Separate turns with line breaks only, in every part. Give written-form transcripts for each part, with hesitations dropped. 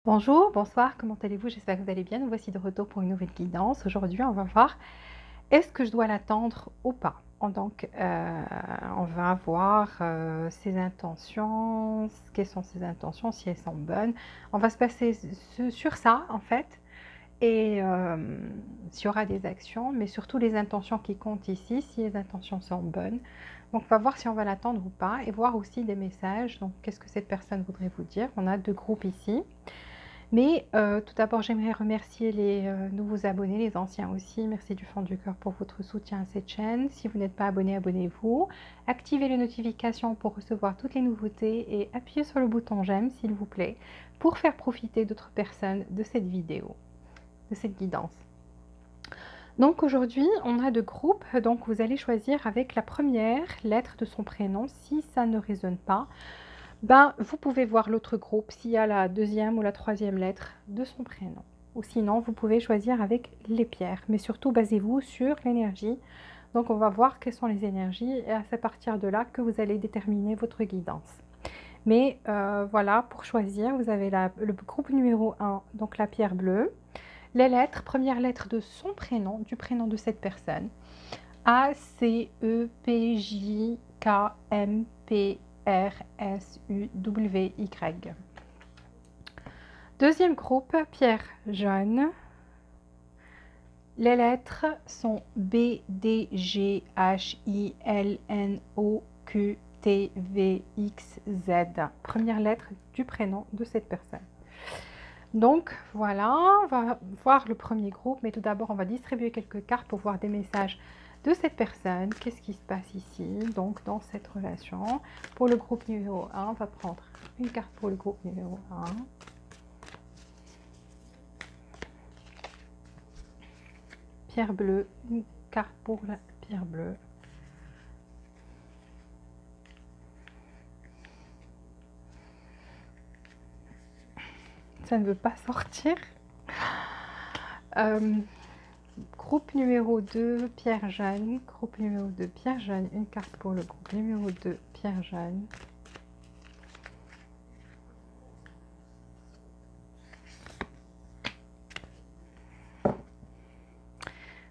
Bonjour, bonsoir, comment allez-vous? J'espère que vous allez bien. Nous voici de retour pour une nouvelle guidance. Aujourd'hui, on va voir est-ce que je dois l'attendre ou pas. Donc, on va voir ses intentions, quelles sont ses intentions, si elles sont bonnes. On va se passer sur ça, en fait, et s'il y aura des actions, mais surtout les intentions qui comptent ici, si les intentions sont bonnes. Donc, on va voir si on va l'attendre ou pas et voir aussi des messages. Donc, qu'est-ce que cette personne voudrait vous dire? On a deux groupes ici. Mais tout d'abord, j'aimerais remercier les nouveaux abonnés, les anciens aussi. Merci du fond du cœur pour votre soutien à cette chaîne. Si vous n'êtes pas abonné, abonnez-vous. Activez les notifications pour recevoir toutes les nouveautés et appuyez sur le bouton j'aime, s'il vous plaît, pour faire profiter d'autres personnes de cette vidéo, de cette guidance. Donc aujourd'hui, on a deux groupes. Donc vous allez choisir avec la première lettre de son prénom. Si ça ne résonne pas, ben, vous pouvez voir l'autre groupe s'il y a la deuxième ou la troisième lettre de son prénom. Ou sinon, vous pouvez choisir avec les pierres. Mais surtout, basez-vous sur l'énergie. Donc, on va voir quelles sont les énergies et c'est à partir de là que vous allez déterminer votre guidance. Mais voilà, pour choisir, vous avez le groupe numéro 1, donc la pierre bleue. Les lettres, première lettre de son prénom, du prénom de cette personne. A, C, E, P, J, K, M, P, R, S, U, W, Y. Deuxième groupe, pierre jaune. Les lettres sont B, D, G, H, I, L, N, O, Q, T, V, X, Z. Première lettre du prénom de cette personne. Donc voilà, on va voir le premier groupe, mais tout d'abord on va distribuer quelques cartes pour voir des messages de cette personne. Qu'est-ce qui se passe ici, donc dans cette relation? Pour le groupe numéro 1, on va prendre une carte pour le groupe numéro 1. Pierre bleue, une carte pour la pierre bleue. Ça ne veut pas sortir. Groupe numéro 2, pierre jaune. Groupe numéro 2, pierre jaune. Une carte pour le groupe numéro 2, pierre jaune.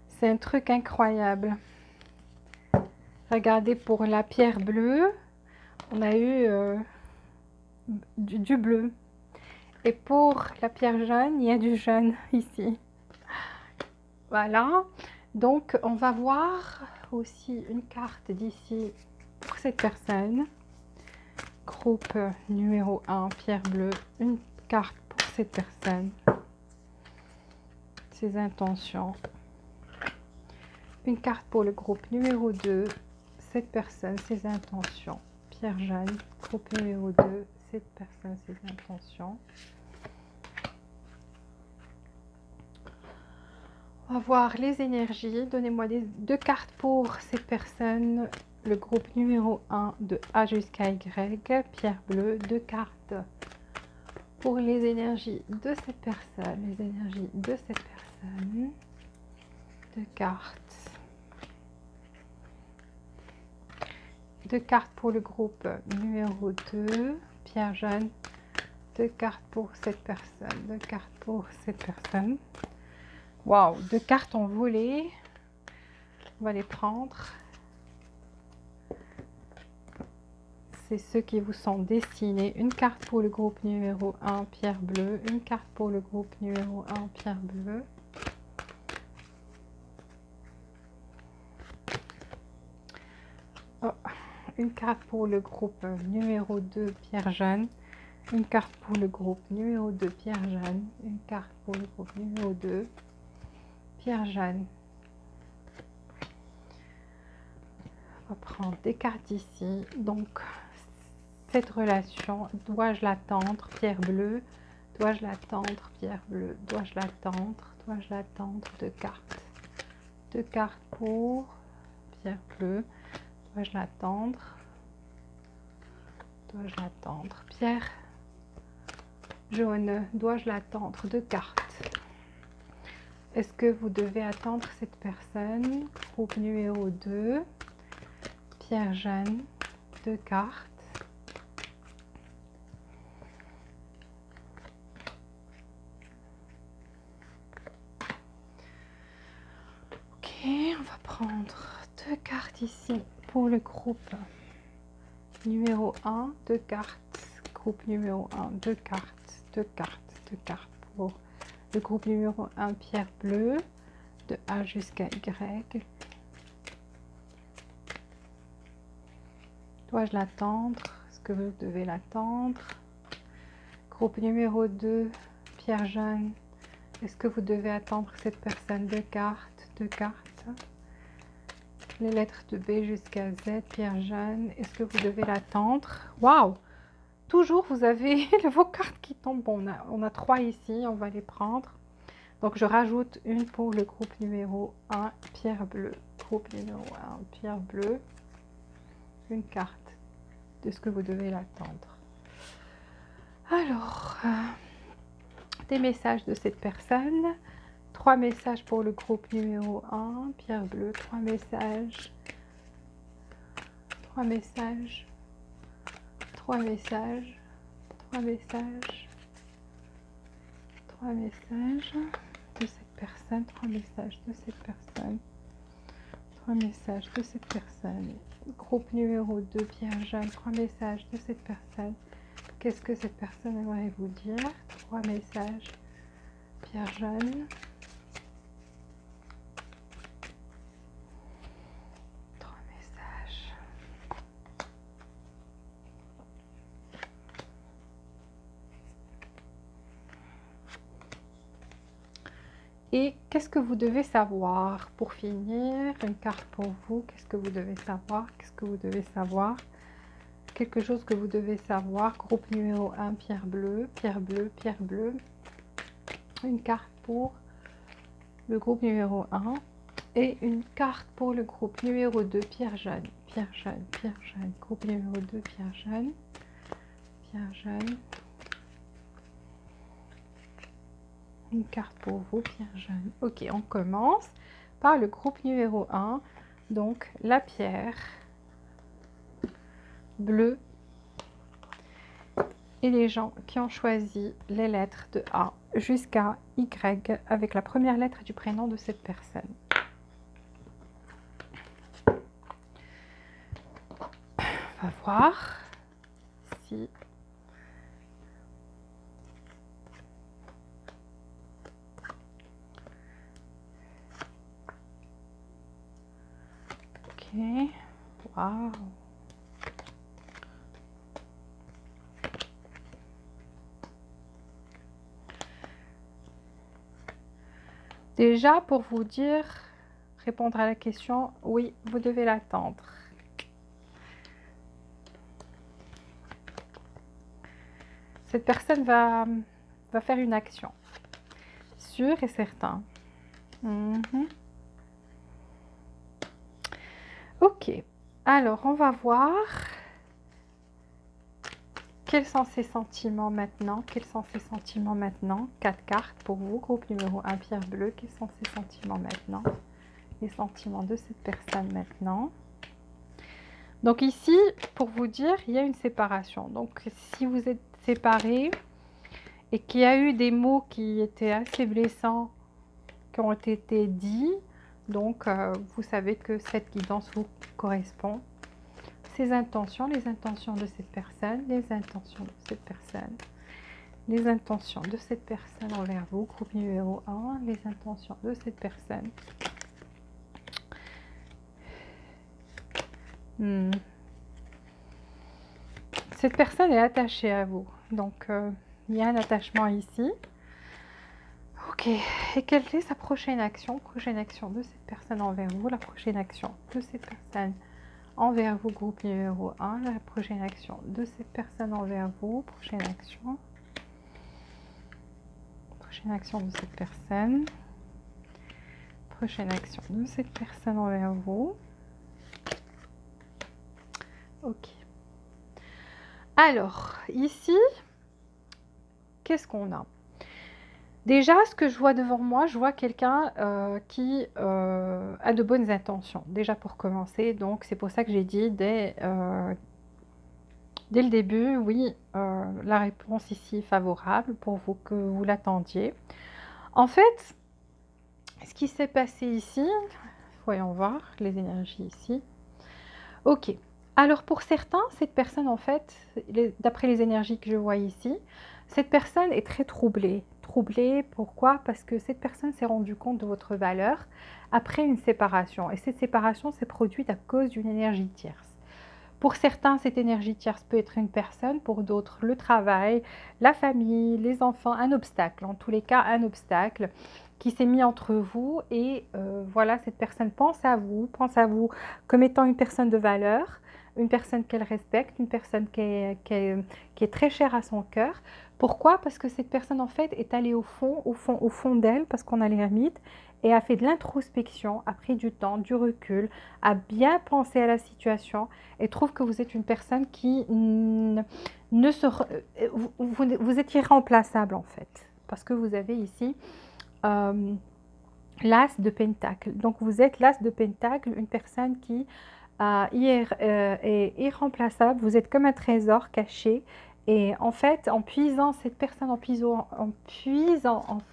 C'est un truc incroyable. Regardez, pour la pierre bleue, on a eu du bleu. Et pour la pierre jaune, il y a du jaune ici. Voilà. Donc, on va voir aussi une carte d'ici pour cette personne. Groupe numéro 1, pierre bleue. Une carte pour cette personne. Ses intentions. Une carte pour le groupe numéro 2. Cette personne, ses intentions. Pierre jaune. Groupe numéro 2. Cette personne, ses intentions. On va voir les énergies. Donnez-moi deux cartes pour cette personne. Le groupe numéro 1 de A jusqu'à Y. Pierre bleue. Deux cartes pour les énergies de cette personne. Les énergies de cette personne. Deux cartes. Deux cartes pour le groupe numéro 2. Pierre jaune. Deux cartes pour cette personne. Deux cartes pour cette personne. Waouh, deux cartes envolées. On va les prendre. C'est ceux qui vous sont destinés. Une carte pour le groupe numéro 1, pierre bleue. Une carte pour le groupe numéro 1, pierre bleue. Oh, une carte pour le groupe numéro 2, pierre jaune. Une carte pour le groupe numéro 2, pierre jaune. Une carte pour le groupe numéro 2, pierre jaune. On va prendre des cartes ici. Donc, cette relation, dois-je l'attendre, pierre bleue? Dois-je l'attendre, pierre bleue? Dois-je l'attendre? Dois-je l'attendre? Deux cartes. Deux cartes pour pierre bleue. Dois-je l'attendre? Dois-je l'attendre? Pierre jaune. Dois-je l'attendre? Deux cartes. Est-ce que vous devez attendre cette personne? Groupe numéro 2. Pierre jaune. Deux cartes. on va prendre 2 cartes ici pour le groupe numéro 1, 2 cartes, groupe numéro 1, 2 cartes, 2 cartes, 2 cartes pour le groupe numéro 1, pierre bleue, de A jusqu'à Y. Dois-je l'attendre? Est-ce que vous devez l'attendre? Groupe numéro 2, pierre jaune. Est-ce que vous devez attendre cette personne? 2 cartes, 2 cartes. Les lettres de B jusqu'à Z, pierre jaune. Est-ce que vous devez l'attendre? Waouh! Toujours, vous avez vos cartes qui tombent. Bon, on a 3 ici, on va les prendre. Donc, je rajoute une pour le groupe numéro 1, pierre bleue. Groupe numéro 1, pierre bleue. Une carte. Est-ce que vous devez l'attendre? Alors, des messages de cette personne. 3 messages pour le groupe numéro 1, pierre bleue. 3 messages. 3 messages. 3 messages. 3 messages. 3 messages de cette personne. 3 messages de cette personne. 3 messages de cette personne. Groupe numéro 2, pierre jaune. 3 messages de cette personne. Qu'est-ce que cette personne aimerait vous dire? 3 messages, pierre jaune. 3 messages. Et qu'est-ce que vous devez savoir? Pour finir, une carte pour vous. Qu'est-ce que vous devez savoir? Qu'est-ce que vous devez savoir? Quelque chose que vous devez savoir. Groupe numéro 1, pierre bleue, pierre bleue, pierre bleue. Une carte pour le groupe numéro 1 et une carte pour le groupe numéro 2, pierre jaune, pierre jaune, pierre jaune. Groupe numéro 2, pierre jaune, pierre jaune. Une carte pour vous, pierre jaune. Ok, on commence par le groupe numéro 1, donc la pierre bleue et les gens qui ont choisi les lettres de A jusqu'à Y avec la première lettre du prénom de cette personne. On va voir si ok, waouh. Déjà, pour vous dire, répondre à la question, oui, vous devez l'attendre. Cette personne va faire une action, sûr et certain. Ok, alors on va voir quels sont ses sentiments maintenant. Quels sont ses sentiments maintenant? 4 cartes pour vous, groupe numéro 1, pierre bleue. Quels sont ses sentiments maintenant? Les sentiments de cette personne maintenant. Donc ici, pour vous dire, il y a une séparation. Donc si vous êtes séparés et qu'il y a eu des mots qui étaient assez blessants, qui ont été dits, donc vous savez que cette guidance vous correspond. Ses intentions, les intentions de cette personne, les intentions de cette personne, les intentions de cette personne envers vous, groupe numéro 1, les intentions de cette personne. Cette personne est attachée à vous, donc il y a un attachement ici. Ok, et quelle est sa prochaine action? Prochaine action de cette personne envers vous, la prochaine action de cette personne envers vous, groupe numéro 1, la prochaine action de cette personne envers vous, prochaine action de cette personne, prochaine action de cette personne envers vous. Ok. Alors, ici, qu'est-ce qu'on a? Déjà, ce que je vois devant moi, je vois quelqu'un qui a de bonnes intentions, déjà pour commencer. Donc, c'est pour ça que j'ai dit dès le début, oui, la réponse ici est favorable pour vous, que vous l'attendiez. En fait, ce qui s'est passé ici, Voyons voir les énergies ici. Ok. Alors pour certains, cette personne en fait, d'après les énergies que je vois ici, cette personne est très troublée. Troublée, pourquoi? Parce que cette personne s'est rendue compte de votre valeur après une séparation. Et cette séparation s'est produite à cause d'une énergie tierce. Pour certains, cette énergie tierce peut être une personne, pour d'autres, le travail, la famille, les enfants, un obstacle. En tous les cas, un obstacle qui s'est mis entre vous et voilà, cette personne pense à vous comme étant une personne de valeur, une personne qu'elle respecte, une personne qui est très chère à son cœur. Pourquoi? Parce que cette personne en fait est allée au fond d'elle, parce qu'on a l'ermite, et a fait de l'introspection, a pris du temps, du recul, a bien pensé à la situation et trouve que vous êtes une personne qui ne se... Vous êtes irremplaçable en fait, parce que vous avez ici l'as de pentacle. Donc vous êtes l'as de pentacle, une personne qui est irremplaçable. Vous êtes comme un trésor caché. Et en fait, en puisant cette personne, en puisant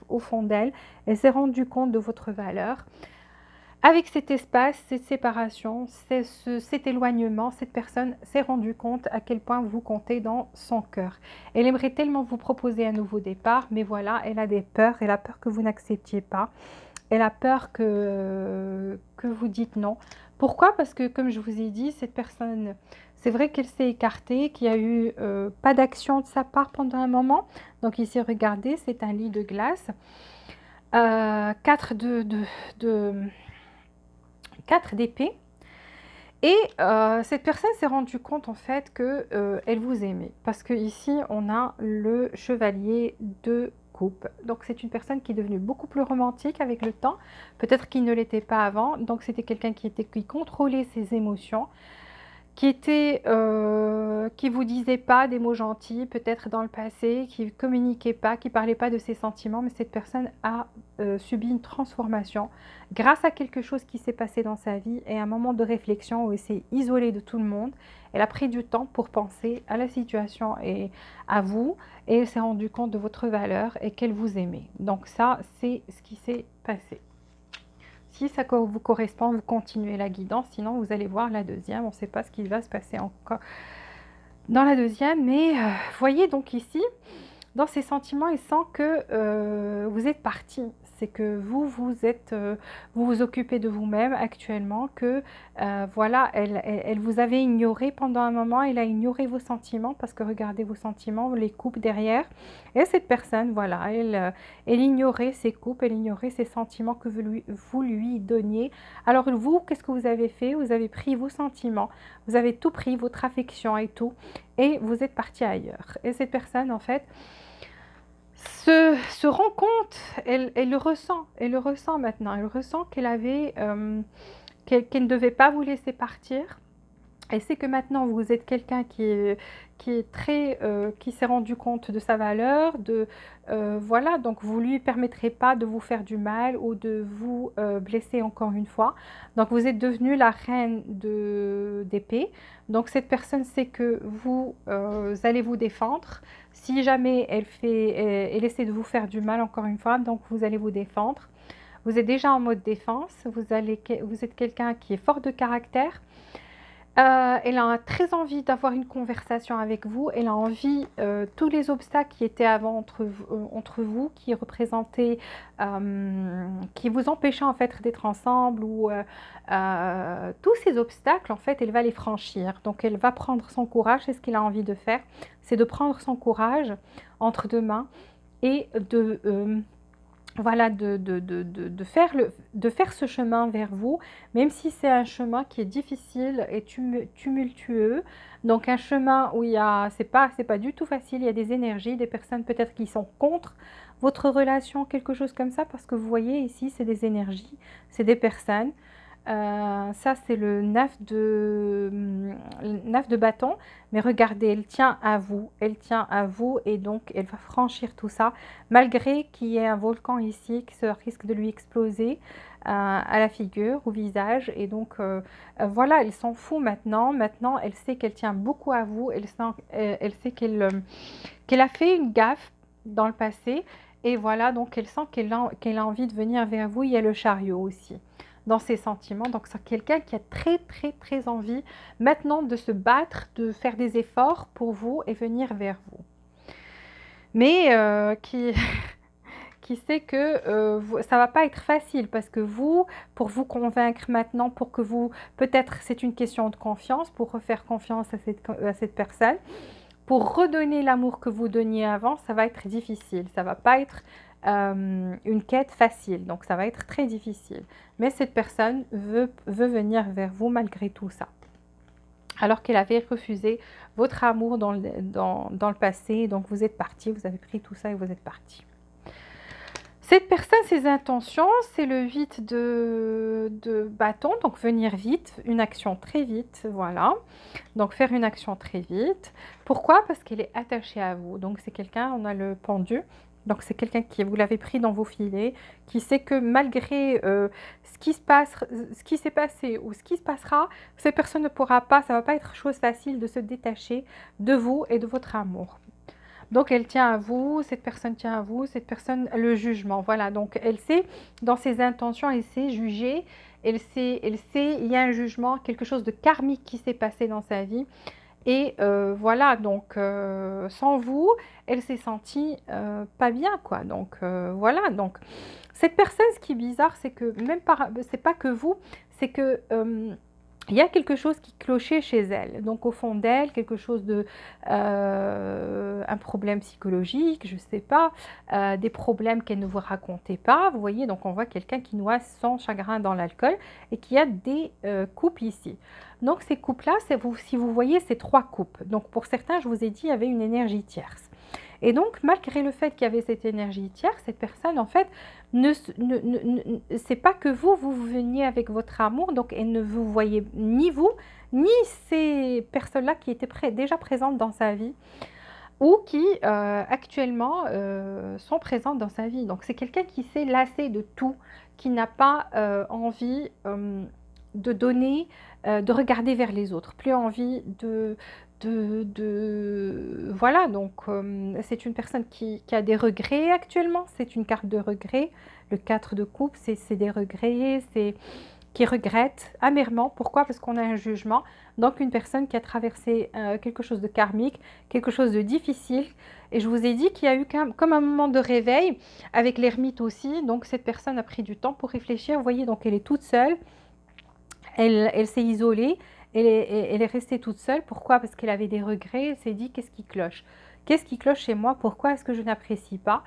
au fond d'elle, elle s'est rendue compte de votre valeur. Avec cet espace, cette séparation, cet éloignement, cette personne s'est rendue compte à quel point vous comptez dans son cœur. Elle aimerait tellement vous proposer un nouveau départ, mais voilà, elle a des peurs. Elle a peur que vous n'acceptiez pas. Elle a peur que vous dites non. Pourquoi? Parce que, comme je vous ai dit, cette personne, c'est vrai qu'elle s'est écartée, qu'il n'y a eu pas d'action de sa part pendant un moment. Donc ici, regardez, c'est un lit de glace. 4 d'épée. Et cette personne s'est rendue compte en fait qu'elle vous aimait. Parce que ici, on a le chevalier de coupe. Donc c'est une personne qui est devenue beaucoup plus romantique avec le temps. Peut-être qu'il ne l'était pas avant. Donc c'était quelqu'un qui contrôlait ses émotions, qui vous disait pas des mots gentils, peut-être dans le passé, qui communiquait pas, qui parlait pas de ses sentiments, mais cette personne a subi une transformation grâce à quelque chose qui s'est passé dans sa vie et un moment de réflexion où elle s'est isolée de tout le monde. Elle a pris du temps pour penser à la situation et à vous, et elle s'est rendue compte de votre valeur et qu'elle vous aimait. Donc ça, c'est ce qui s'est passé. Si ça vous correspond, vous continuez la guidance, sinon vous allez voir la deuxième. On ne sait pas ce qui va se passer encore dans la deuxième, mais voyez donc ici, dans ces sentiments, il sent que vous êtes parti. C'est que vous vous occupez de vous-même actuellement, que voilà, elle vous avait ignoré pendant un moment, elle a ignoré vos sentiments, parce que regardez vos sentiments, les coupes derrière. Et cette personne, voilà, elle ignorait ses coupes, elle ignorait ses sentiments que vous lui donniez. Alors vous, qu'est-ce que vous avez fait? Vous avez pris vos sentiments, vous avez tout pris, votre affection et tout, et vous êtes parti ailleurs. Et cette personne, en fait, se rend compte, elle le ressent maintenant, elle ressent qu'elle ne devait pas vous laisser partir. Et c'est que maintenant vous êtes quelqu'un qui s'est rendu compte de sa valeur, voilà, donc vous lui permettrez pas de vous faire du mal ou de vous blesser encore une fois. Donc vous êtes devenue la reine d'épée. Donc cette personne sait que vous allez vous défendre. Si jamais elle essaie de vous faire du mal encore une fois, donc vous allez vous défendre. Vous êtes déjà en mode défense. Vous êtes quelqu'un qui est fort de caractère. Elle a très envie d'avoir une conversation avec vous. Elle a envie, tous les obstacles qui étaient avant entre vous, qui représentaient, qui vous empêchaient en fait d'être ensemble, ou tous ces obstacles, en fait, elle va les franchir. Donc, elle va prendre son courage. C'est ce qu'elle a envie de faire, c'est de prendre son courage entre deux mains et voilà, de faire ce chemin vers vous, même si c'est un chemin qui est difficile et tumultueux. Donc un chemin où c'est pas du tout facile, il y a des énergies, des personnes peut-être qui sont contre votre relation, quelque chose comme ça, parce que vous voyez ici, c'est des énergies, c'est des personnes. Ça, c'est le 9 de bâton. Mais regardez, elle tient à vous et donc elle va franchir tout ça, malgré qu'il y ait un volcan ici qui risque de lui exploser à la figure, au visage. Et donc, voilà, elle s'en fout maintenant. Maintenant, elle sait qu'elle tient beaucoup à vous. Elle sait qu'elle a fait une gaffe dans le passé. Et voilà, donc elle sent qu'elle a envie de venir vers vous. Il y a le chariot aussi. dans ses sentiments. Donc c'est quelqu'un qui a très très très envie maintenant de se battre, de faire des efforts pour vous et venir vers vous. Mais qui sait que ça va pas être facile parce que vous, pour vous convaincre maintenant, pour que vous, peut-être c'est une question de confiance, pour refaire confiance à cette personne, pour redonner l'amour que vous donniez avant, ça va être difficile. Ça va pas être une quête facile, donc ça va être très difficile. Mais cette personne veut venir vers vous malgré tout ça. Alors qu'elle avait refusé votre amour dans le passé, donc vous êtes parti, vous avez pris tout ça et vous êtes parti. Cette personne, ses intentions, c'est le 8 de bâton, donc venir vite, une action très vite, voilà. Donc faire une action très vite. Pourquoi? Parce qu'elle est attachée à vous. Donc c'est quelqu'un, on a le pendu, donc c'est quelqu'un qui, vous l'avez pris dans vos filets, qui sait que malgré ce qui s'est passé ou ce qui se passera, cette personne ne pourra pas, ça ne va pas être chose facile de se détacher de vous et de votre amour. Donc, elle tient à vous, cette personne tient à vous, cette personne, le jugement. Voilà, donc elle sait, dans ses intentions, elle sait juger, elle sait, il y a un jugement, quelque chose de karmique qui s'est passé dans sa vie. Et voilà, donc sans vous, elle s'est sentie pas bien, quoi. Donc voilà, donc cette personne, ce qui est bizarre, c'est que même c'est pas que vous, c'est que il y a quelque chose qui clochait chez elle. Donc au fond d'elle, quelque chose de un problème psychologique, je ne sais pas, des problèmes qu'elle ne vous racontait pas. Vous voyez, donc on voit quelqu'un qui noie son chagrin dans l'alcool et qui a des coupes ici. Donc ces coupes-là, si vous voyez, c'est 3 coupes. Donc pour certains, je vous ai dit, il y avait une énergie tierce. Et donc, malgré le fait qu'il y avait cette énergie tierce, cette personne, en fait, c'est pas que vous veniez avec votre amour, donc elle ne vous voyait ni vous, ni ces personnes-là qui étaient déjà présentes dans sa vie ou qui actuellement sont présentes dans sa vie. Donc, c'est quelqu'un qui s'est lassé de tout, qui n'a pas envie de donner, de regarder vers les autres, plus envie voilà, donc c'est une personne qui a des regrets actuellement, c'est une carte de regret, le 4 de coupe, c'est des regrets, c'est qui regrette amèrement. Pourquoi? Parce qu'on a un jugement, donc une personne qui a traversé quelque chose de karmique, quelque chose de difficile, et je vous ai dit qu'il y a eu comme un moment de réveil, avec l'ermite aussi, donc cette personne a pris du temps pour réfléchir, vous voyez, donc elle est toute seule, elle s'est isolée, elle est restée toute seule. Pourquoi? Parce qu'elle avait des regrets. Elle s'est dit, qu'est-ce qui cloche? Qu'est-ce qui cloche chez moi? Pourquoi est-ce que je n'apprécie pas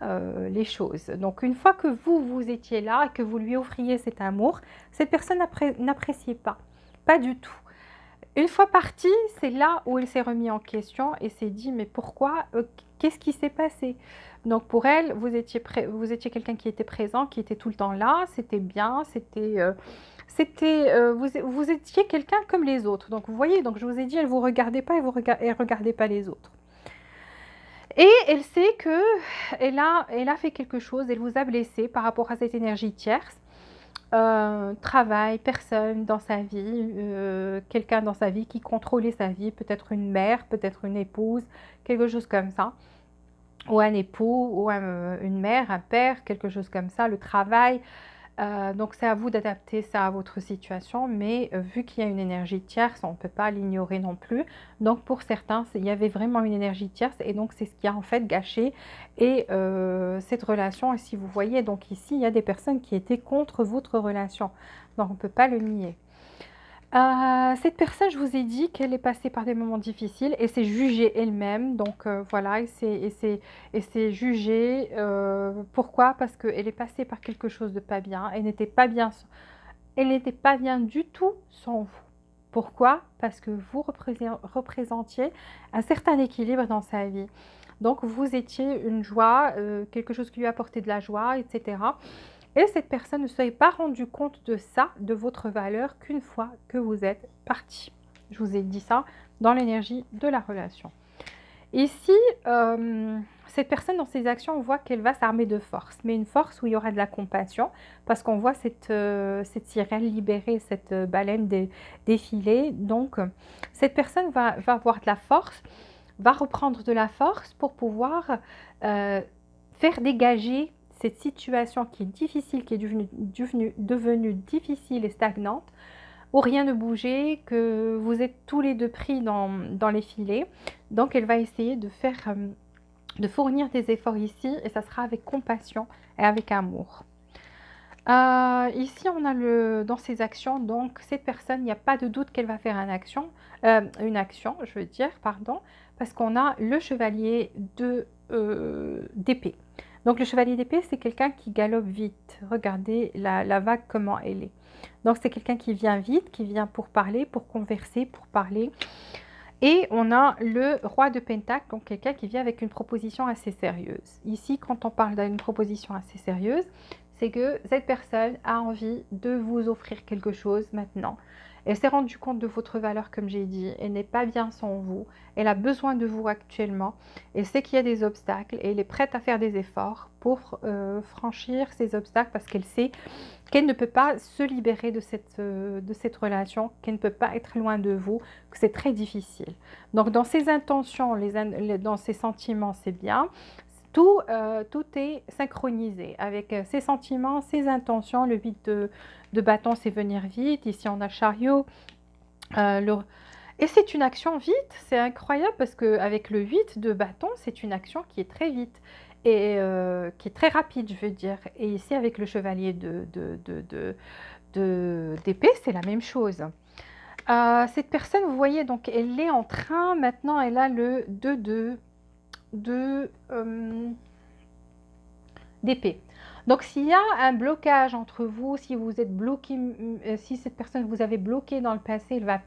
les choses? Donc, une fois que vous étiez là, que vous lui offriez cet amour, cette personne n'appréciait pas. Pas du tout. Une fois partie, c'est là où elle s'est remis en question et s'est dit, mais pourquoi? Qu'est-ce qui s'est passé? Donc pour elle, vous étiez quelqu'un qui était présent, qui était tout le temps là, c'était bien, vous étiez quelqu'un comme les autres. Donc vous voyez, donc je vous ai dit, elle ne vous regardait pas et elle regardait pas les autres. Et elle sait que elle a fait quelque chose, elle vous a blessé par rapport à cette énergie tierce. Travail, personne dans sa vie, quelqu'un dans sa vie qui contrôlait sa vie, peut-être une mère, peut-être une épouse, quelque chose comme ça, ou un époux, ou une mère, un père, quelque chose comme ça, le travail. Donc c'est à vous d'adapter ça à votre situation, mais vu qu'il y a une énergie tierce, on ne peut pas l'ignorer non plus. Donc pour certains, il y avait vraiment une énergie tierce et donc c'est ce qui a en fait gâché et cette relation. Et si vous voyez, donc ici, il y a des personnes qui étaient contre votre relation. Donc on ne peut pas le nier. Cette personne, je vous ai dit qu'elle est passée par des moments difficiles et s'est jugée elle-même. Donc voilà, elle s'est jugée. Pourquoi? Parce qu'elle est passée par quelque chose de pas bien. Elle n'était pas bien du tout sans vous. Pourquoi? Parce que vous représentiez un certain équilibre dans sa vie. Donc vous étiez une joie, quelque chose qui lui apportait de la joie, etc. Et cette personne ne s'est pas rendu compte de ça, de votre valeur, qu'une fois que vous êtes parti. Je vous ai dit ça dans l'énergie de la relation. Ici, cette personne dans ses actions, on voit qu'elle va s'armer de force, mais une force où il y aura de la compassion, parce qu'on voit cette sirène libérer, cette baleine défiler. Donc, cette personne va avoir de la force, va reprendre de la force pour pouvoir faire dégager cette situation qui est difficile, qui est devenue difficile et stagnante, où rien ne bougeait, que vous êtes tous les deux pris dans les filets. Donc elle va essayer de fournir des efforts ici, et ça sera avec compassion et avec amour. Ici, on a dans ses actions, donc cette personne, il n'y a pas de doute qu'elle va faire une action, je veux dire, pardon, parce qu'on a le chevalier d'épée. Donc le chevalier d'épée, c'est quelqu'un qui galope vite. Regardez la vague, comment elle est. Donc c'est quelqu'un qui vient vite, qui vient pour parler, pour converser, pour parler. Et on a le roi de Pentacle, donc quelqu'un qui vient avec une proposition assez sérieuse. Ici, quand on parle d'une proposition assez sérieuse, c'est que cette personne a envie de vous offrir quelque chose maintenant. Elle s'est rendue compte de votre valeur, comme j'ai dit. Elle n'est pas bien sans vous. Elle a besoin de vous actuellement. Elle sait qu'il y a des obstacles et elle est prête à faire des efforts pour franchir ces obstacles parce qu'elle sait qu'elle ne peut pas se libérer de cette relation, qu'elle ne peut pas être loin de vous, que c'est très difficile. Donc dans ses intentions, dans ses sentiments, c'est bien. Tout est synchronisé avec ses sentiments, ses intentions. Le 8 de bâton, c'est venir vite. Ici, on a le chariot. Et c'est une action vite. C'est incroyable parce qu'avec le 8 de bâton, c'est une action qui est très vite et qui est très rapide, je veux dire. Et ici, avec le chevalier d'épée, c'est la même chose. Cette personne, vous voyez, donc elle est en train, maintenant, elle a le 2 d'épée. Donc s'il y a un blocage entre vous, si vous êtes bloqué, si cette personne vous avez bloqué dans le passé, elle va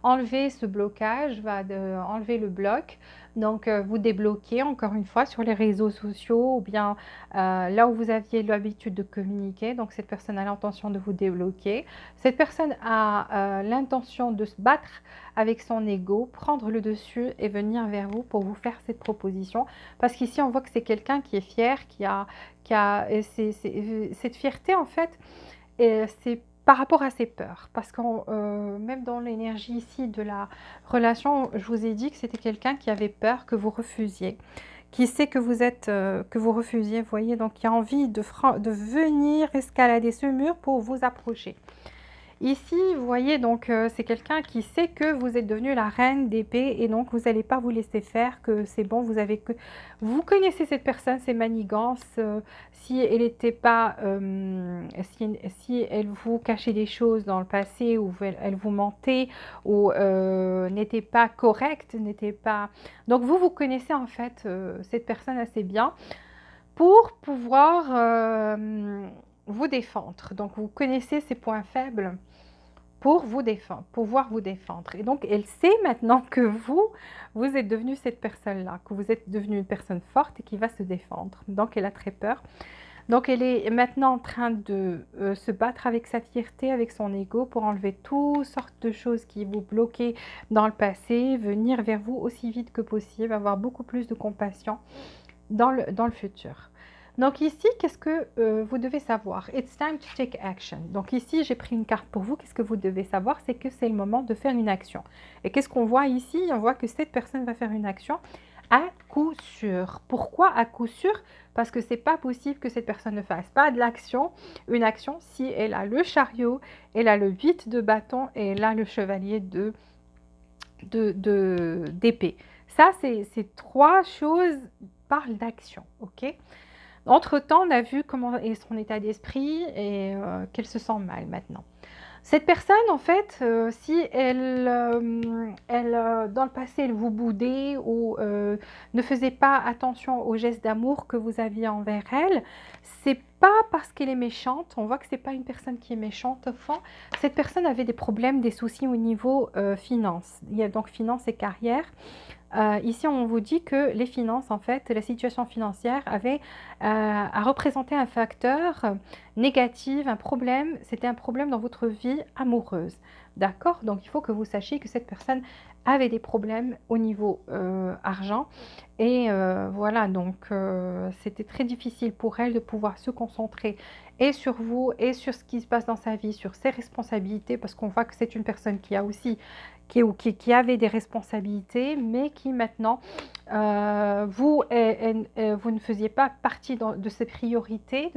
enlever ce blocage, enlever le bloc. Donc vous débloquez encore une fois sur les réseaux sociaux ou bien là où vous aviez l'habitude de communiquer. Donc cette personne a l'intention de vous débloquer. Cette personne a l'intention de se battre avec son ego, prendre le dessus et venir vers vous pour vous faire cette proposition. Parce qu'ici on voit que c'est quelqu'un qui est fier, cette fierté en fait, c'est par rapport à ses peurs, parce que même dans l'énergie ici de la relation, je vous ai dit que c'était quelqu'un qui avait peur que vous refusiez, qui sait que vous refusiez, vous voyez, donc qui a envie de venir escalader ce mur pour vous approcher. Ici, vous voyez, donc c'est quelqu'un qui sait que vous êtes devenu la reine d'épée et donc vous n'allez pas vous laisser faire, que c'est bon, vous connaissez cette personne, ses manigances, si elle n'était pas, si elle vous cachait des choses dans le passé ou elle vous mentait ou n'était pas correcte, n'était pas... Donc vous connaissez en fait cette personne assez bien pour pouvoir vous défendre. Donc vous connaissez ses points faibles pour vous défendre, pouvoir vous défendre. Et donc, elle sait maintenant que vous êtes devenu cette personne-là, que vous êtes devenu une personne forte et qui va se défendre. Donc, elle a très peur. Donc, elle est maintenant en train de se battre avec sa fierté, avec son ego, pour enlever toutes sortes de choses qui vous bloquaient dans le passé, venir vers vous aussi vite que possible, avoir beaucoup plus de compassion dans le futur. Donc ici, qu'est-ce que vous devez savoir? It's time to take action. Donc ici, j'ai pris une carte pour vous. Qu'est-ce que vous devez savoir? C'est que c'est le moment de faire une action. Et qu'est-ce qu'on voit ici? On voit que cette personne va faire une action à coup sûr. Pourquoi à coup sûr? Parce que c'est pas possible que cette personne ne fasse pas de l'action, une action, si elle a le chariot, elle a le 8 de bâton et elle a le chevalier d'épée. Ça, ces trois choses parlent d'action, ok? Entre-temps, on a vu comment est son état d'esprit et qu'elle se sent mal maintenant. Cette personne, en fait, si dans le passé, elle vous boudait ou ne faisait pas attention aux gestes d'amour que vous aviez envers elle, c'est pas parce qu'elle est méchante. On voit que c'est pas une personne qui est méchante au fond. Cette personne avait des problèmes, des soucis au niveau finance. Il y a donc finance et carrière. Ici, on vous dit que les finances, en fait, la situation financière a représenté un facteur négatif, un problème. C'était un problème dans votre vie amoureuse. D'accord? Donc, il faut que vous sachiez que cette personne avait des problèmes au niveau argent. Et voilà, donc c'était très difficile pour elle de pouvoir se concentrer et sur vous et sur ce qui se passe dans sa vie, sur ses responsabilités, parce qu'on voit que c'est une personne qui a aussi qui avait des responsabilités, mais qui maintenant, elle vous ne faisiez pas partie de ses priorités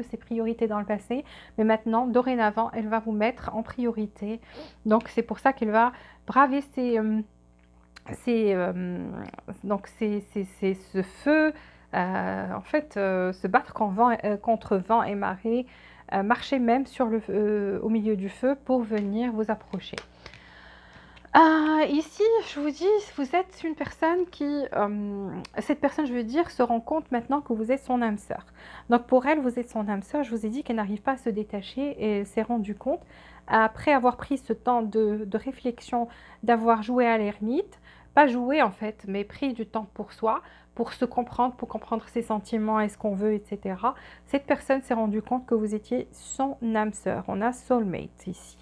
dans le passé, mais maintenant, dorénavant, elle va vous mettre en priorité. Donc, c'est pour ça qu'elle va braver ce feu, en fait, se battre contre vent et marée, marcher même au milieu du feu pour venir vous approcher. Ici, je vous dis, vous êtes une personne cette personne, je veux dire, se rend compte maintenant que vous êtes son âme sœur. Donc pour elle, vous êtes son âme sœur. Je vous ai dit qu'elle n'arrive pas à se détacher et elle s'est rendue compte, après avoir pris ce temps de réflexion, d'avoir joué à l'ermite, pas joué en fait, mais pris du temps pour soi, pour se comprendre, pour comprendre ses sentiments et ce qu'on veut, etc. Cette personne s'est rendue compte que vous étiez son âme sœur. On a soulmate ici.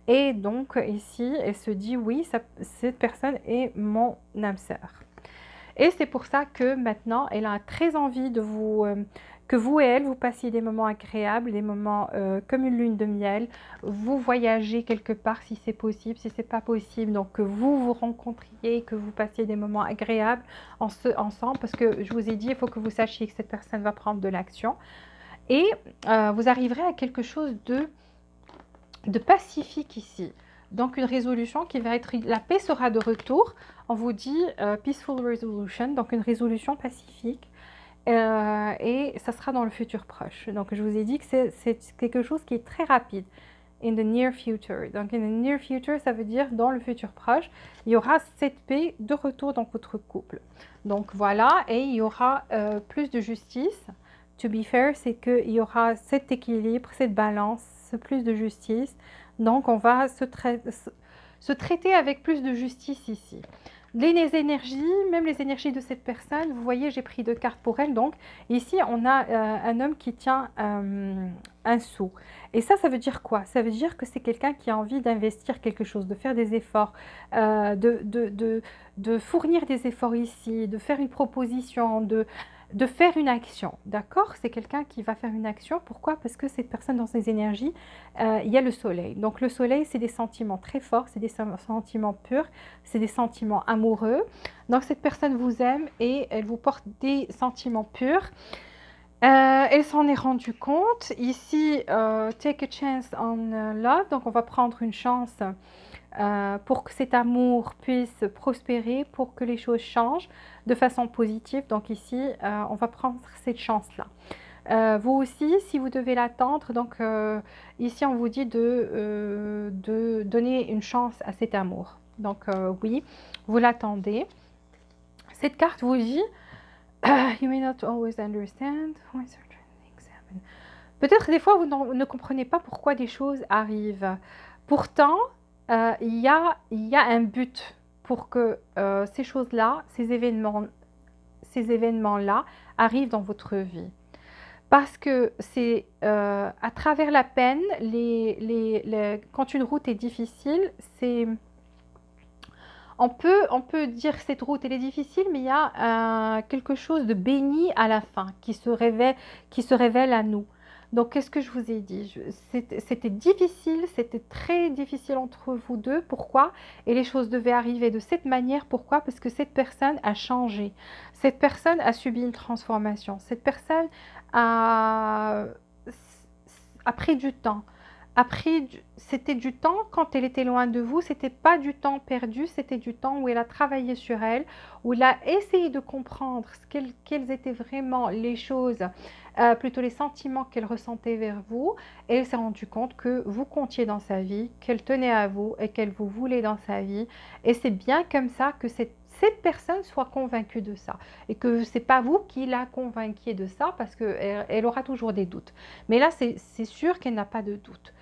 Et donc ici, elle se dit, oui, cette personne est mon âme sœur. Et c'est pour ça que maintenant, elle a très envie que vous et elle, vous passiez des moments agréables, des moments comme une lune de miel. Vous voyagez quelque part si c'est possible, si c'est pas possible. Donc que vous vous rencontriez, que vous passiez des moments agréables ensemble. Parce que je vous ai dit, il faut que vous sachiez que cette personne va prendre de l'action. Et vous arriverez à quelque chose de pacifique ici. Donc une résolution qui va être, la paix sera de retour. On vous dit peaceful resolution, donc une résolution pacifique. Et ça sera dans le futur proche. Donc je vous ai dit que c'est quelque chose qui est très rapide. In the near future. Donc in the near future, ça veut dire dans le futur proche, il y aura cette paix de retour dans votre couple. Donc voilà, et il y aura plus de justice. To be fair, c'est qu'il y aura cet équilibre, cette balance, plus de justice. Donc on va se traiter avec plus de justice ici. Les énergies, même les énergies de cette personne, vous voyez, j'ai pris 2 cartes pour elle. Donc ici, on a un homme qui tient un sou. Et ça veut dire quoi? Ça veut dire que c'est quelqu'un qui a envie d'investir quelque chose, de faire des efforts, de fournir des efforts ici, de faire une proposition, de faire une action, d'accord? C'est quelqu'un qui va faire une action. Pourquoi? Parce que cette personne, dans ses énergies, il y a le soleil. Donc le soleil, c'est des sentiments très forts, c'est des sentiments purs, c'est des sentiments amoureux. Donc cette personne vous aime et elle vous porte des sentiments purs. Elle s'en est rendue compte. Ici, take a chance on love. Donc on va prendre une chance pour que cet amour puisse prospérer, pour que les choses changent de façon positive. Donc ici, on va prendre cette chance-là. Vous aussi, si vous devez l'attendre, donc ici on vous dit de donner une chance à cet amour. Donc oui, vous l'attendez. Cette carte vous dit You may not always understand. Peut-être des fois vous ne comprenez pas pourquoi des choses arrivent. Pourtant, il y a un but pour que ces choses-là, ces événements-là arrivent dans votre vie. Parce que c'est à travers la peine, quand une route est difficile, on peut dire que cette route elle est difficile, mais il y a quelque chose de béni à la fin qui se révèle à nous. Donc, qu'est-ce que je vous ai dit? C'était difficile, c'était très difficile entre vous deux. Pourquoi? Et les choses devaient arriver de cette manière. Pourquoi? Parce que cette personne a changé. Cette personne a subi une transformation. Cette personne a pris du temps. C'était du temps quand elle était loin de vous, c'était pas du temps perdu, c'était du temps où elle a travaillé sur elle, où elle a essayé de comprendre quelles étaient vraiment les choses, plutôt les sentiments qu'elle ressentait vers vous, et elle s'est rendue compte que vous comptiez dans sa vie, qu'elle tenait à vous et qu'elle vous voulait dans sa vie, et c'est bien comme ça que cette personne soit convaincue de ça, et que c'est pas vous qui la convainquiez de ça, parce qu'elle aura toujours des doutes. Mais là, c'est sûr qu'elle n'a pas de doute.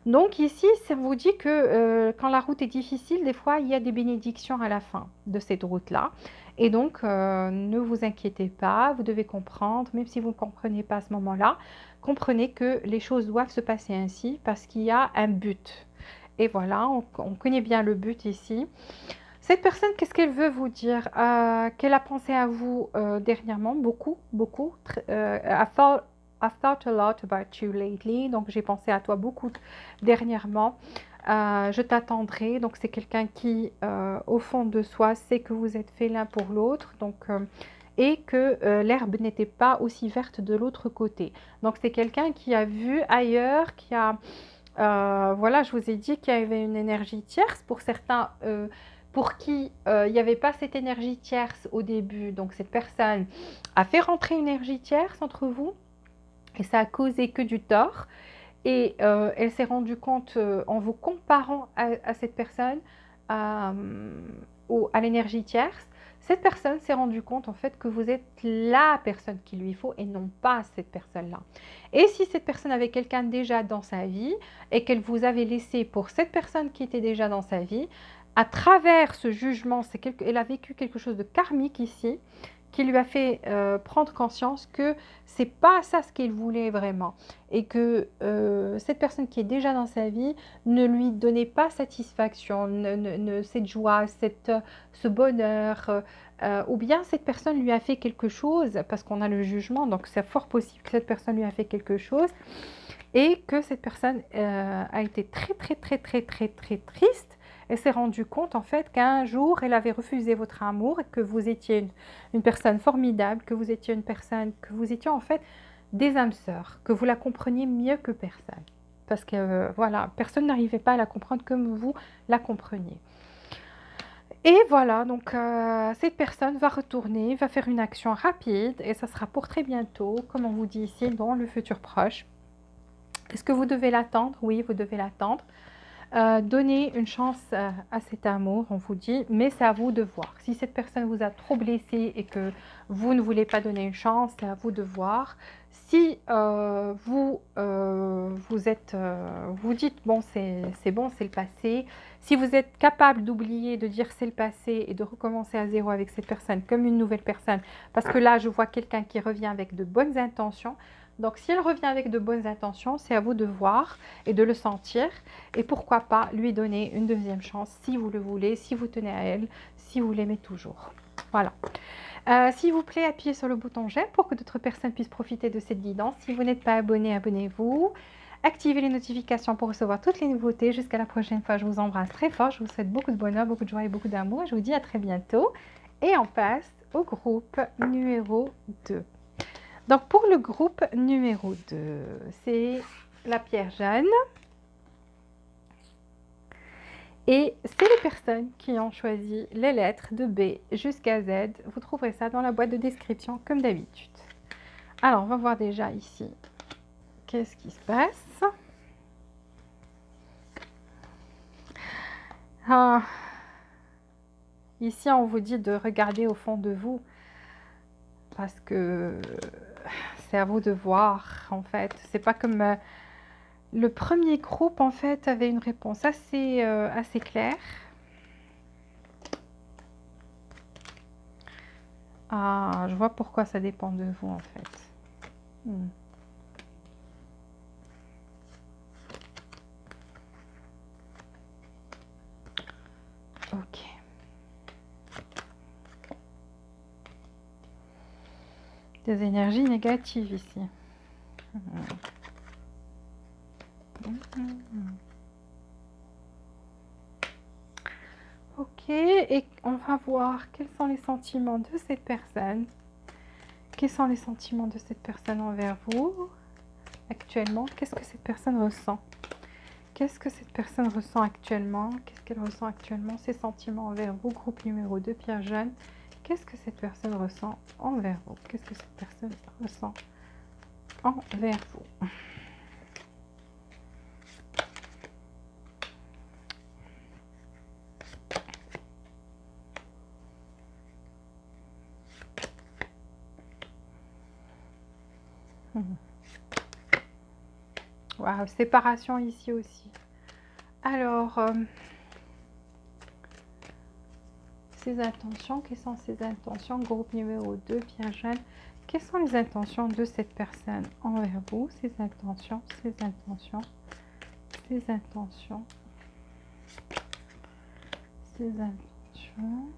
Donc ici, ça vous dit que quand la route est difficile, des fois, il y a des bénédictions à la fin de cette route-là. Et donc, ne vous inquiétez pas, vous devez comprendre, même si vous ne comprenez pas à ce moment-là, comprenez que les choses doivent se passer ainsi parce qu'il y a un but. Et voilà, on connaît bien le but ici. Cette personne, qu'est-ce qu'elle veut vous dire? Qu'elle a pensé à vous dernièrement, beaucoup. I've thought a lot about you lately. Donc, j'ai pensé à toi beaucoup dernièrement. Je t'attendrai. Donc, c'est quelqu'un qui, au fond de soi, sait que vous êtes fait l'un pour l'autre. Donc, et que l'herbe n'était pas aussi verte de l'autre côté. Donc c'est quelqu'un qui a vu ailleurs, qui a, voilà, je vous ai dit qu'il y avait une énergie tierce pour certains. Pour qui il n'y avait pas cette énergie tierce au début, donc cette personne a fait rentrer une énergie tierce entre vous et ça a causé que du tort. Et elle s'est rendue compte en vous comparant à cette personne, à, à l'énergie tierce, cette personne s'est rendue compte en fait que vous êtes la personne qu'il lui faut et non pas cette personne-là. Et si cette personne avait quelqu'un déjà dans sa vie et qu'elle vous avait laissé pour cette personne qui était déjà dans sa vie, à travers ce jugement, elle a vécu quelque chose de karmique ici, qui lui a fait prendre conscience que c'est pas ça ce qu'elle voulait vraiment et que cette personne qui est déjà dans sa vie ne lui donnait pas satisfaction, cette joie, ce bonheur, ou bien cette personne lui a fait quelque chose, parce qu'on a le jugement, donc c'est fort possible que cette personne lui a fait quelque chose et que cette personne a été très très très très très très triste. Elle s'est rendue compte en fait qu'un jour elle avait refusé votre amour et que vous étiez une personne formidable, que vous étiez une personne, que vous étiez en fait des âmes sœurs, que vous la compreniez mieux que personne. Parce que voilà, personne n'arrivait pas à la comprendre comme vous la compreniez. Et voilà, donc cette personne va retourner, va faire une action rapide et ça sera pour très bientôt, comme on vous dit ici, dans le futur proche. Est-ce que vous devez l'attendre? Oui, vous devez l'attendre. Donnez une chance à cet amour, on vous dit, mais c'est à vous de voir. Si cette personne vous a trop blessé et que vous ne voulez pas donner une chance, c'est à vous de voir. Si vous dites, bon, c'est le passé. Si vous êtes capable d'oublier, de dire c'est le passé et de recommencer à zéro avec cette personne comme une nouvelle personne, parce que là, je vois quelqu'un qui revient avec de bonnes intentions. Donc, si elle revient avec de bonnes intentions, c'est à vous de voir et de le sentir. Et pourquoi pas lui donner une deuxième chance si vous le voulez, si vous tenez à elle, si vous l'aimez toujours. Voilà. S'il vous plaît, appuyez sur le bouton j'aime pour que d'autres personnes puissent profiter de cette guidance. Si vous n'êtes pas abonné, abonnez-vous. Activez les notifications pour recevoir toutes les nouveautés. Jusqu'à la prochaine fois, je vous embrasse très fort. Je vous souhaite beaucoup de bonheur, beaucoup de joie et beaucoup d'amour. Je vous dis à très bientôt. Et on passe au groupe numéro 2. Donc pour le groupe numéro 2, c'est la pierre jaune. Et c'est les personnes qui ont choisi les lettres de B jusqu'à Z. Vous trouverez ça dans la boîte de description comme d'habitude. Alors, on va voir déjà ici qu'est-ce qui se passe. Ah, ici, on vous dit de regarder au fond de vous parce que c'est à vous de voir en fait. C'est pas comme le premier groupe en fait avait une réponse assez claire. Ah, je vois pourquoi ça dépend de vous en fait. Ok. Des énergies négatives ici. Ok, et on va voir quels sont les sentiments de cette personne. Quels sont les sentiments de cette personne envers vous actuellement? Qu'est-ce que cette personne ressent? Qu'est-ce que cette personne ressent actuellement? Qu'est-ce qu'elle ressent actuellement? Ses sentiments envers vous, groupe numéro 2, pierre jaune. Qu'est-ce que cette personne ressent envers vous? Qu'est-ce que cette personne ressent envers vous? Waouh, séparation ici aussi. Alors, ses intentions, quelles sont ses intentions? Groupe numéro 2, pierre jaune. Quelles sont les intentions de cette personne envers vous? Ses intentions, ses intentions, ses intentions, ses intentions.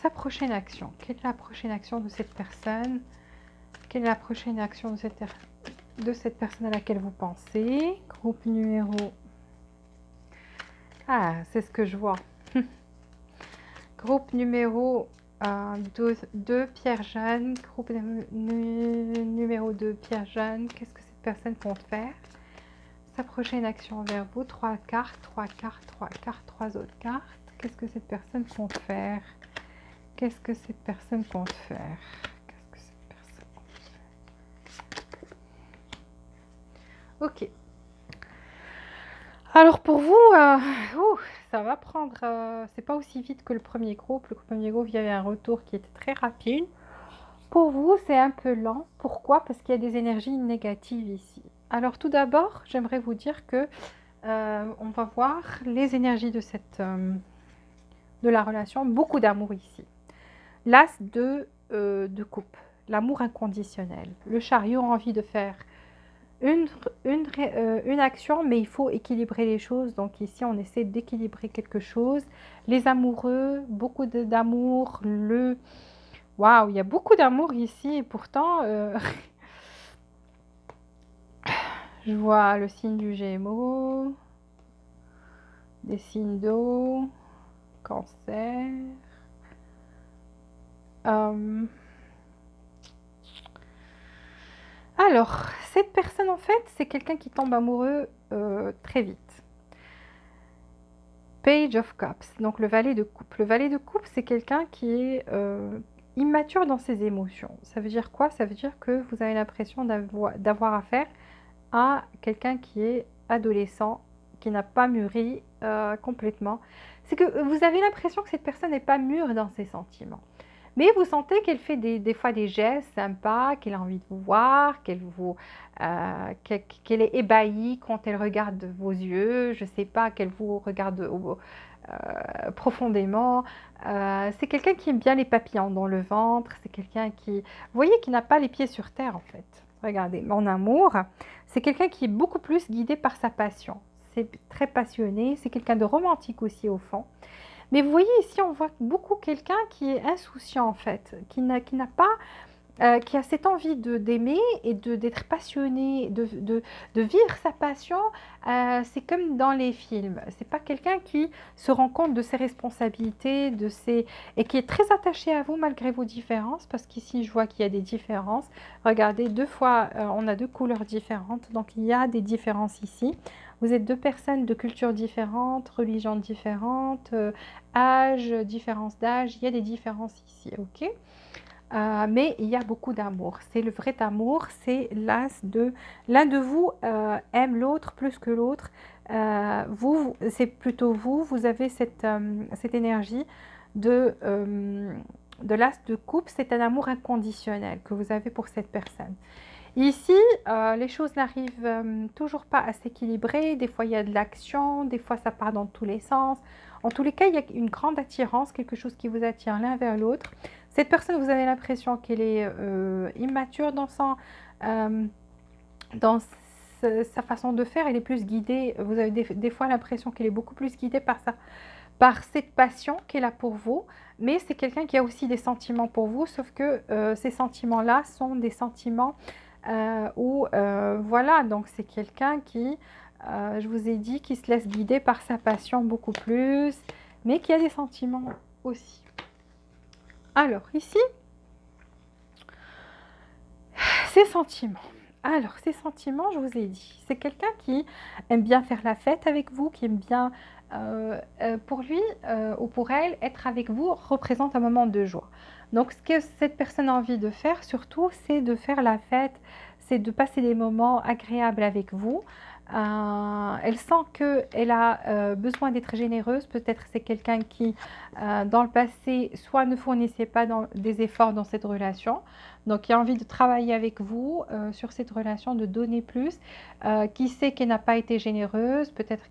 Sa prochaine action. Quelle est la prochaine action de cette personne? Quelle est la prochaine action de cette personne à laquelle vous pensez? Groupe numéro... Ah, c'est ce que je vois. Groupe numéro 2, Pierre-Jeanne. Groupe numéro 2, Pierre-Jeanne. Qu'est-ce que cette personne compte faire? Sa prochaine action vers vous. 3 cartes, 3 cartes, 3 cartes, 3 autres cartes. Qu'est-ce que cette personne compte faire? Qu'est-ce que cette personne compte faire? Qu'est-ce que cette personne compte faire? Ok. Alors pour vous, ça va prendre, c'est pas aussi vite que le premier groupe. Le premier groupe, il y avait un retour qui était très rapide. Pour vous, c'est un peu lent. Pourquoi? Parce qu'il y a des énergies négatives ici. Alors tout d'abord, j'aimerais vous dire que on va voir les énergies de la relation. Beaucoup d'amour ici. L'as de coupe, l'amour inconditionnel. Le chariot a envie de faire une action, mais il faut équilibrer les choses. Donc ici, on essaie d'équilibrer quelque chose. Les amoureux, beaucoup d'amour. Waouh, il y a beaucoup d'amour ici. Et pourtant, je vois le signe du Gémeaux, des signes d'eau, Cancer. Alors, cette personne, en fait, c'est quelqu'un qui tombe amoureux très vite. Page of Cups, donc le valet de coupe. Le valet de coupe, c'est quelqu'un qui est immature dans ses émotions. Ça veut dire quoi? Ça veut dire que vous avez l'impression d'avoir affaire à quelqu'un qui est adolescent, qui n'a pas mûri complètement. C'est que vous avez l'impression que cette personne n'est pas mûre dans ses sentiments. Mais vous sentez qu'elle fait des fois des gestes sympas, qu'elle a envie de vous voir, qu'elle est ébahie quand elle regarde vos yeux, je ne sais pas, qu'elle vous regarde profondément. C'est quelqu'un qui aime bien les papillons dans le ventre, c'est quelqu'un qui, vous voyez, qui n'a pas les pieds sur terre en fait. Regardez, en amour, c'est quelqu'un qui est beaucoup plus guidé par sa passion. C'est très passionné, c'est quelqu'un de romantique aussi au fond. Mais vous voyez ici, on voit beaucoup quelqu'un qui est insouciant en fait, qui n'a pas, qui a cette envie d'aimer et d'être passionné, de vivre sa passion. C'est comme dans les films. C'est pas quelqu'un qui se rend compte de ses responsabilités, et qui est très attaché à vous malgré vos différences, parce qu'ici je vois qu'il y a des différences. Regardez, deux fois, on a deux couleurs différentes, donc il y a des différences ici. Vous êtes deux personnes de cultures différentes, religions différentes, âge, différence d'âge, il y a des différences ici, ok? Mais il y a beaucoup d'amour. C'est le vrai amour, c'est l'un de vous aime l'autre plus que l'autre. C'est plutôt vous avez cette énergie de l'as de coupe. C'est un amour inconditionnel que vous avez pour cette personne. Ici, les choses n'arrivent toujours pas à s'équilibrer. Des fois, il y a de l'action, des fois, ça part dans tous les sens. En tous les cas, il y a une grande attirance, quelque chose qui vous attire l'un vers l'autre. Cette personne, vous avez l'impression qu'elle est immature dans sa façon de faire. Elle est plus guidée. Vous avez des fois l'impression qu'elle est beaucoup plus guidée par cette passion qu'elle a pour vous. Mais c'est quelqu'un qui a aussi des sentiments pour vous, sauf que ces sentiments-là sont des sentiments voilà, donc c'est quelqu'un qui, je vous ai dit, qui se laisse guider par sa passion beaucoup plus, mais qui a des sentiments aussi. Alors ici, ces sentiments. Alors ces sentiments, je vous ai dit, c'est quelqu'un qui aime bien faire la fête avec vous, qui aime bien, pour lui ou pour elle, être avec vous représente un moment de joie. Donc ce que cette personne a envie de faire surtout, c'est de faire la fête, c'est de passer des moments agréables avec vous. Elle sent qu'elle a besoin d'être généreuse. Peut-être c'est quelqu'un qui, dans le passé, soit ne fournissait pas des efforts dans cette relation. Donc, il a envie de travailler avec vous sur cette relation, de donner plus. Qui sait qu'elle n'a pas été généreuse. Peut-être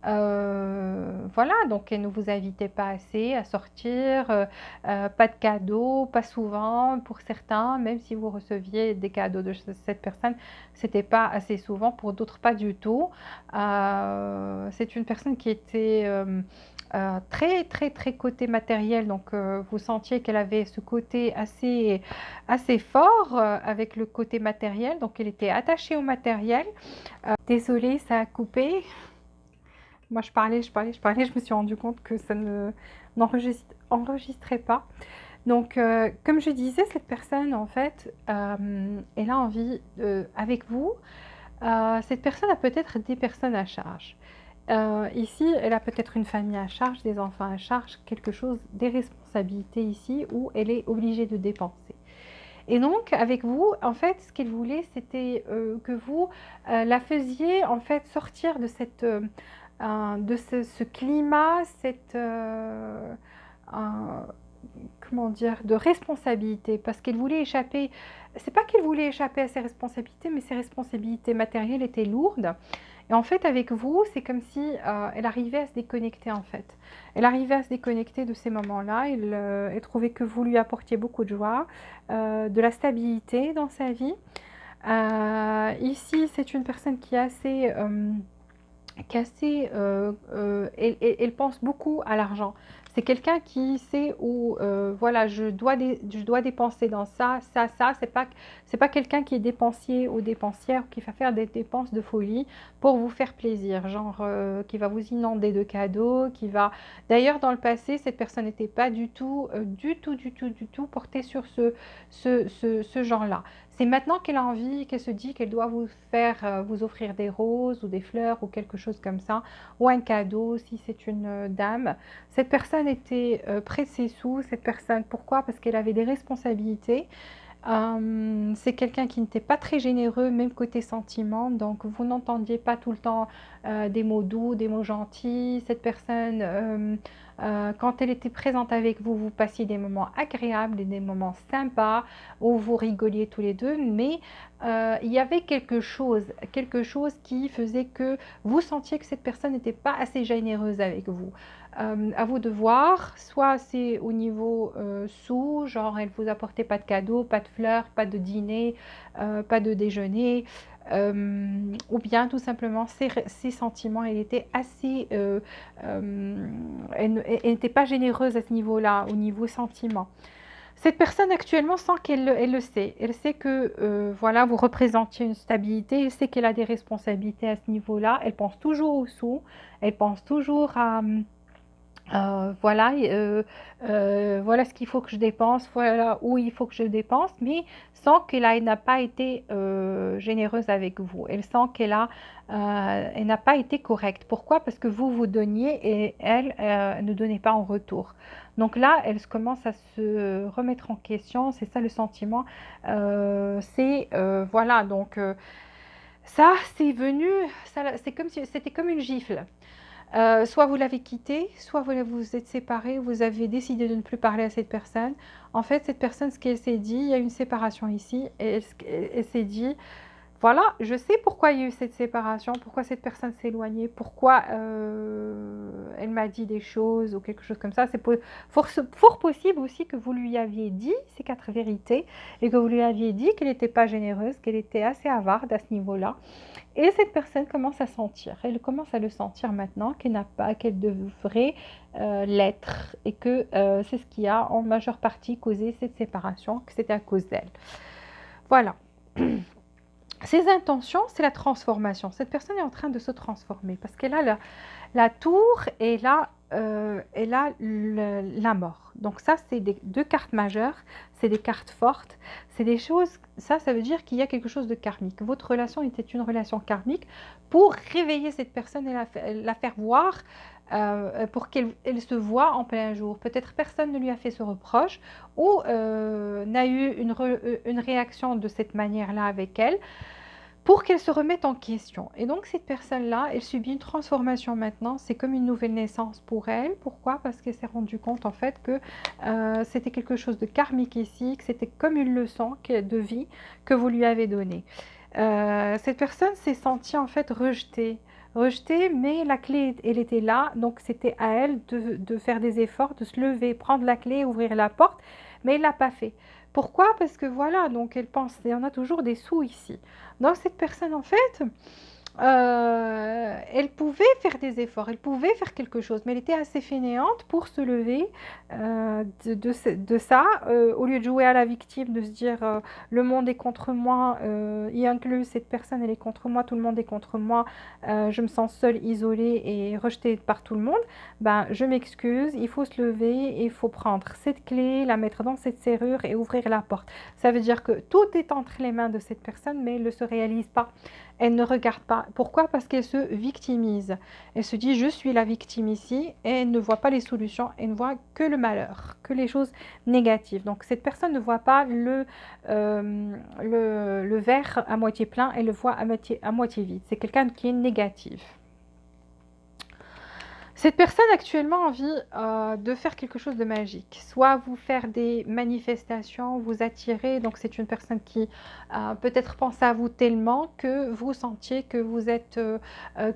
voilà, donc elle ne vous invitait pas assez à sortir, pas de cadeaux, pas souvent pour certains, même si vous receviez des cadeaux de cette personne, c'était pas assez souvent, pour d'autres pas du tout. C'est une personne qui était très, très, très côté matériel. Donc, vous sentiez qu'elle avait ce côté assez, assez fort avec le côté matériel. Donc, elle était attachée au matériel. Désolée, ça a coupé. Moi, je parlais, je parlais, je parlais. Je me suis rendu compte que ça ne n'enregistrait pas. Donc, comme je disais, cette personne, en fait, elle a envie, avec vous, cette personne a peut-être des personnes à charge. Ici, elle a peut-être une famille à charge, des enfants à charge, quelque chose, des responsabilités ici où elle est obligée de dépenser. Et donc, avec vous, en fait, ce qu'elle voulait, c'était que vous la faisiez en fait sortir de cette, ce climat, cette, comment dire, de responsabilité, parce qu'elle voulait échapper. C'est pas qu'elle voulait échapper à ses responsabilités, mais ses responsabilités matérielles étaient lourdes. Et en fait, avec vous, c'est comme si elle arrivait à se déconnecter en fait. Elle arrivait à se déconnecter de ces moments-là. Elle trouvait que vous lui apportiez beaucoup de joie, de la stabilité dans sa vie. Ici, c'est une personne qui est assez, elle pense beaucoup à l'argent. C'est quelqu'un qui sait où, voilà, je dois dépenser dans ça, ça, ça. C'est pas quelqu'un qui est dépensier ou dépensière, qui va faire des dépenses de folie pour vous faire plaisir, genre qui va vous inonder de cadeaux, qui va. D'ailleurs, dans le passé, cette personne n'était pas du tout, du tout portée sur ce genre-là. C'est maintenant qu'elle a envie, qu'elle se dit qu'elle doit vous faire, vous offrir des roses ou des fleurs ou quelque chose comme ça, ou un cadeau si c'est une dame. Cette personne était près de ses sous, cette personne, pourquoi? Parce qu'elle avait des responsabilités. C'est quelqu'un qui n'était pas très généreux, même côté sentiment, donc vous n'entendiez pas tout le temps des mots doux, des mots gentils. Cette personne, quand elle était présente avec vous, vous passiez des moments agréables, des moments sympas, où vous rigoliez tous les deux, mais il y avait quelque chose qui faisait que vous sentiez que cette personne n'était pas assez généreuse avec vous. À vous de voir, soit c'est au niveau sous, genre elle vous apportait pas de cadeaux, pas de fleurs, pas de dîner, pas de déjeuner, ou bien tout simplement ses sentiments, elle était assez, elle n'était pas généreuse à ce niveau-là, au niveau sentiment. Cette personne actuellement sent elle le sait. Elle sait que voilà, vous représentiez une stabilité. Elle sait qu'elle a des responsabilités à ce niveau-là. Elle pense toujours aux sous. Elle pense toujours à voilà, voilà ce qu'il faut que je dépense, voilà où il faut que je dépense, mais sans qu'elle n'a pas été généreuse avec vous. Elle sent elle n'a pas été correcte. Pourquoi? Parce que vous vous donniez et elle ne donnait pas en retour. Donc là, elle commence à se remettre en question. C'est ça le sentiment. Voilà, donc ça, c'est venu, c'est comme si c'était comme une gifle. Soit vous l'avez quitté, soit vous vous êtes séparés, vous avez décidé de ne plus parler à cette personne. En fait, cette personne, ce qu'elle s'est dit, il y a une séparation ici, et elle s'est dit, voilà, je sais pourquoi il y a eu cette séparation, pourquoi cette personne s'est éloignée, pourquoi elle m'a dit des choses ou quelque chose comme ça. C'est fort possible aussi que vous lui aviez dit ces 4 vérités et que vous lui aviez dit qu'elle n'était pas généreuse, qu'elle était assez avarde à ce niveau-là. Et cette personne commence à sentir, elle commence à le sentir maintenant qu'elle n'a pas, qu'elle devrait l'être et que c'est ce qui a en majeure partie causé cette séparation, que c'était à cause d'elle. Voilà. Ses intentions, c'est la transformation. Cette personne est en train de se transformer parce qu'elle a la tour et elle a la mort. Donc ça, c'est 2 cartes majeures, c'est des cartes fortes, c'est des choses, ça veut dire qu'il y a quelque chose de karmique. Votre relation était une relation karmique pour réveiller cette personne et la faire voir, pour qu'elle se voie en plein jour. Peut-être personne ne lui a fait ce reproche ou n'a eu une réaction de cette manière-là avec elle, pour qu'elle se remette en question. Et donc cette personne-là, elle subit une transformation maintenant, c'est comme une nouvelle naissance pour elle. Pourquoi? Parce qu'elle s'est rendue compte en fait que c'était quelque chose de karmique ici, que c'était comme une leçon de vie que vous lui avez donnée. Cette personne s'est sentie en fait rejetée, mais la clé, elle était là, donc c'était à elle de faire des efforts, de se lever, prendre la clé, ouvrir la porte, mais elle ne l'a pas fait. Pourquoi? Parce que voilà, donc elle pense, il y en a toujours des sous ici. Donc cette personne, en fait, Elle pouvait faire des efforts, elle pouvait faire quelque chose, mais elle était assez fainéante pour se lever de ça, au lieu de jouer à la victime, de se dire le monde est contre moi, y inclut cette personne, elle est contre moi, tout le monde est contre moi, je me sens seule, isolée et rejetée par tout le monde. Ben, je m'excuse, il faut se lever, il faut prendre cette clé, la mettre dans cette serrure et ouvrir la porte. Ça veut dire que tout est entre les mains de cette personne, mais elle ne se réalise pas. Elle ne regarde pas. Pourquoi? Parce qu'elle se victimise. Elle se dit, je suis la victime ici, et elle ne voit pas les solutions, elle ne voit que le malheur, que les choses négatives. Donc cette personne ne voit pas le verre à moitié plein, elle le voit à moitié vide. C'est quelqu'un qui est négatif. Cette personne actuellement a envie de faire quelque chose de magique, soit vous faire des manifestations, vous attirer, donc c'est une personne qui peut-être pense à vous tellement que vous sentiez que vous êtes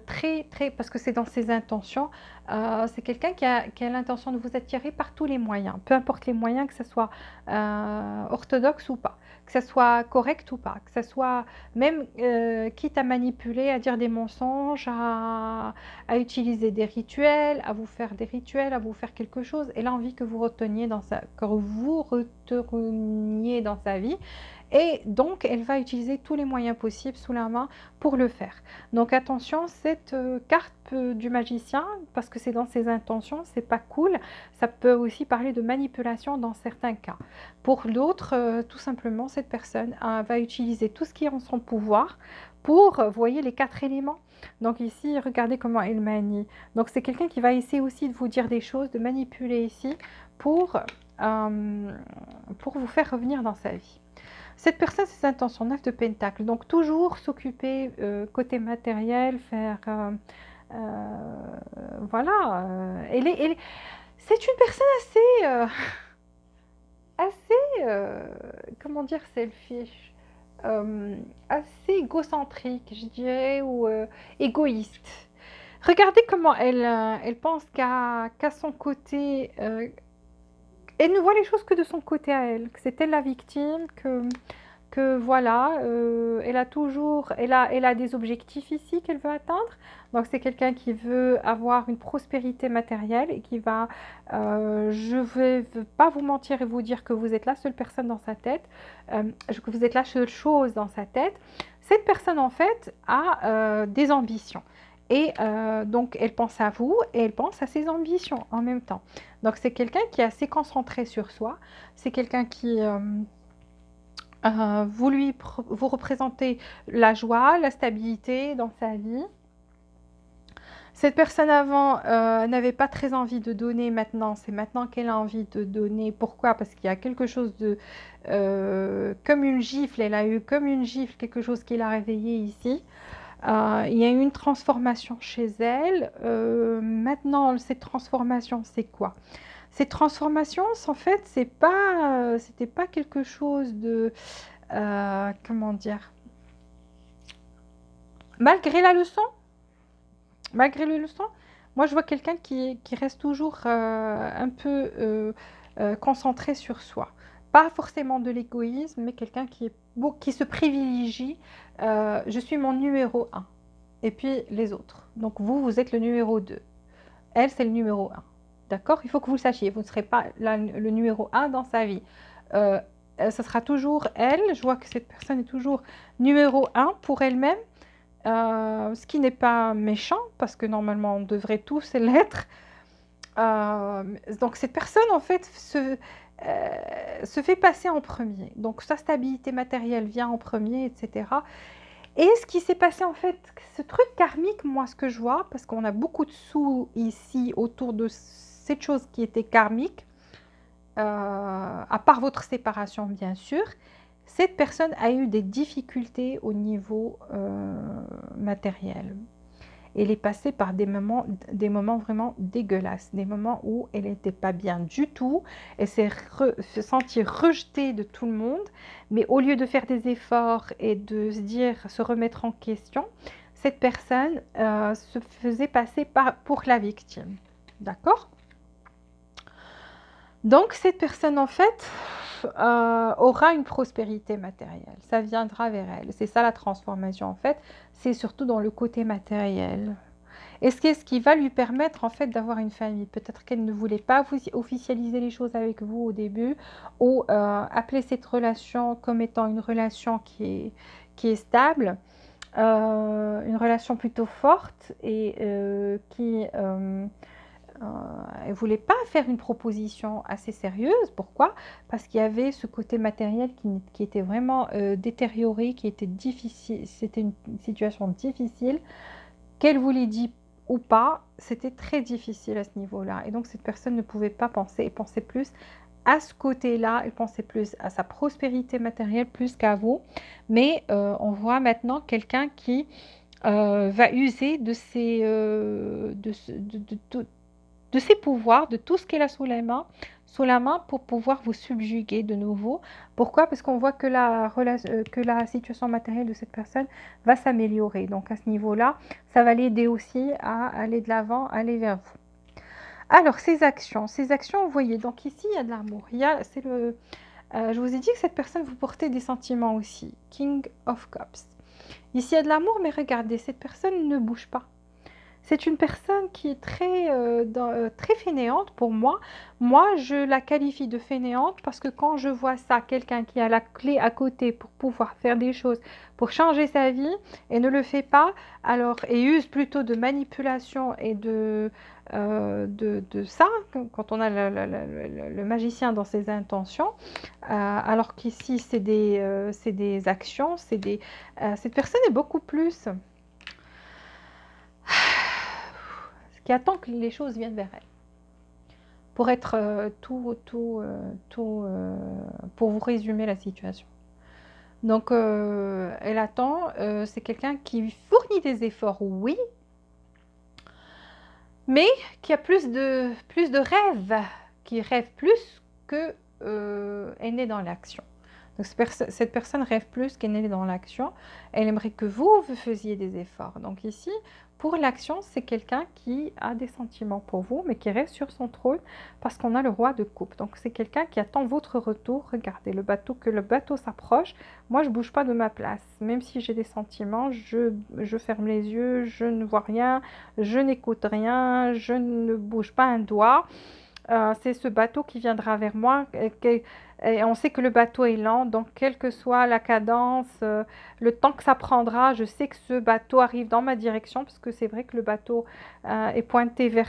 très, parce que c'est dans ses intentions, c'est quelqu'un qui a l'intention de vous attirer par tous les moyens, peu importe les moyens, que ce soit orthodoxe ou pas, que ce soit correct ou pas, que ce soit même quitte à manipuler, à dire des mensonges, à utiliser des rituels, à vous faire des rituels, à vous faire quelque chose. Elle a envie que vous reteniez dans sa vie. Et donc, elle va utiliser tous les moyens possibles sous la main pour le faire. Donc, attention, cette carte du magicien, parce que c'est dans ses intentions, c'est pas cool. Ça peut aussi parler de manipulation dans certains cas. Pour d'autres, tout simplement, cette personne va utiliser tout ce qui est en son pouvoir pour, voyez, les 4 éléments. Donc ici, regardez comment elle manie. Donc c'est quelqu'un qui va essayer aussi de vous dire des choses, de manipuler ici pour vous faire revenir dans sa vie. Cette personne, c'est ses intentions, 9 de Pentacle. Donc toujours s'occuper côté matériel, faire... voilà. C'est une personne comment dire, selfish, assez égocentrique, je dirais, ou égoïste. Regardez comment elle pense qu'à son côté. Elle ne voit les choses que de son côté à elle, que c'est elle la victime, que voilà, elle a des objectifs ici qu'elle veut atteindre. Donc c'est quelqu'un qui veut avoir une prospérité matérielle et qui va, je ne vais pas vous mentir et vous dire que vous êtes la seule personne dans sa tête, que vous êtes la seule chose dans sa tête. Cette personne en fait a des ambitions. Et donc elle pense à vous et elle pense à ses ambitions en même temps. Donc c'est quelqu'un qui est assez concentré sur soi. C'est quelqu'un qui... vous représentez la joie, la stabilité dans sa vie. Cette personne avant n'avait pas très envie de donner maintenant. C'est maintenant qu'elle a envie de donner. Pourquoi? Parce qu'il y a quelque chose de... comme une gifle. Elle a eu comme une gifle quelque chose qui l'a réveillée ici. Il y a eu une transformation chez elle. Maintenant, cette transformation, c'est quoi? Cette transformation, en fait, c'était pas quelque chose de... comment dire? Malgré la leçon, malgré les leçons, moi, je vois quelqu'un qui reste toujours un peu concentré sur soi. Pas forcément de l'égoïsme, mais quelqu'un qui se privilégie. Je suis mon numéro un. Et puis les autres. Donc vous êtes le numéro 2. Elle, c'est le numéro un. D'accord? Il faut que vous le sachiez. Vous ne serez pas le numéro un dans sa vie. Ça sera toujours elle. Je vois que cette personne est toujours numéro un pour elle-même. Ce qui n'est pas méchant, parce que normalement, on devrait tous l'être. Donc cette personne, en fait, se fait passer en premier. Donc sa stabilité matérielle vient en premier, etc. Et ce qui s'est passé, en fait, ce truc karmique, moi, ce que je vois, parce qu'on a beaucoup de sous ici autour de cette chose qui était karmique, à part votre séparation, bien sûr, cette personne a eu des difficultés au niveau matériel. Elle est passée par des moments vraiment dégueulasses, des moments où elle n'était pas bien du tout, elle s'est sentie rejetée de tout le monde, mais au lieu de faire des efforts et de se remettre en question, cette personne se faisait passer pour la victime. D'accord? Donc cette personne en fait aura une prospérité matérielle, ça viendra vers elle. C'est ça la transformation en fait, c'est surtout dans le côté matériel. Et ce qui va lui permettre en fait d'avoir une famille. Peut-être qu'elle ne voulait pas officialiser les choses avec vous au début ou appeler cette relation comme étant une relation qui est stable, une relation plutôt forte et elle ne voulait pas faire une proposition assez sérieuse. Pourquoi? Parce qu'il y avait ce côté matériel qui était vraiment détérioré, qui était difficile. C'était une situation difficile. Qu'elle vous l'ait dit ou pas, c'était très difficile à ce niveau-là. Et donc, cette personne ne pouvait pas penser. Elle pensait plus à ce côté-là. Elle pensait plus à sa prospérité matérielle plus qu'à vous. Mais on voit maintenant quelqu'un qui va user de de ses pouvoirs, de tout ce qu'elle a sous la main pour pouvoir vous subjuguer de nouveau. Pourquoi? Parce qu'on voit que que la situation matérielle de cette personne va s'améliorer. Donc à ce niveau-là, ça va l'aider aussi à aller de l'avant, aller vers vous. Alors, ces actions, vous voyez, donc ici, il y a de l'amour. Je vous ai dit que cette personne vous portait des sentiments aussi. King of Cups. Ici, il y a de l'amour, mais regardez, cette personne ne bouge pas. C'est une personne qui est très fainéante pour moi. Moi, je la qualifie de fainéante parce que quand je vois ça, quelqu'un qui a la clé à côté pour pouvoir faire des choses, pour changer sa vie et ne le fait pas, alors et use plutôt de manipulation et de ça, quand on a le magicien dans ses intentions, alors qu'ici, c'est des actions, cette personne est beaucoup plus qui attend que les choses viennent vers elle. Pour être pour vous résumer la situation. Donc, elle attend, c'est quelqu'un qui fournit des efforts, oui, mais qui a plus de rêves, qui rêve plus que est né dans l'action. Donc, cette personne rêve plus qu'elle n'est dans l'action. Elle aimerait que vous faisiez des efforts. Donc ici, pour l'action, c'est quelqu'un qui a des sentiments pour vous, mais qui reste sur son trône parce qu'on a le roi de coupe. Donc c'est quelqu'un qui attend votre retour. Regardez, que le bateau s'approche. Moi, je ne bouge pas de ma place. Même si j'ai des sentiments, je ferme les yeux, je ne vois rien, je n'écoute rien, je ne bouge pas un doigt. C'est ce bateau qui viendra vers moi. Et on sait que le bateau est lent, donc quelle que soit la cadence, le temps que ça prendra, je sais que ce bateau arrive dans ma direction, parce que c'est vrai que le bateau est pointé vers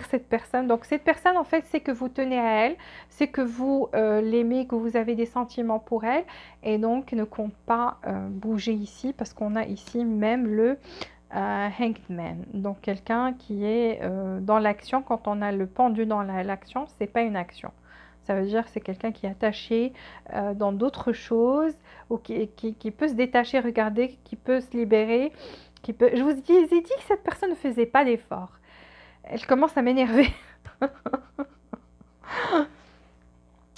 cette personne. Donc cette personne, en fait, c'est que vous tenez à elle, c'est que vous l'aimez, que vous avez des sentiments pour elle, et donc ne compte pas bouger ici, parce qu'on a ici même le Hanged Man, donc quelqu'un qui est dans l'action. Quand on a le pendu dans l'action, c'est pas une action. Ça veut dire que c'est quelqu'un qui est attaché dans d'autres choses ou qui peut se détacher, regarder, qui peut se libérer, qui peut. Je vous ai dit que cette personne ne faisait pas d'effort. Elle commence à m'énerver.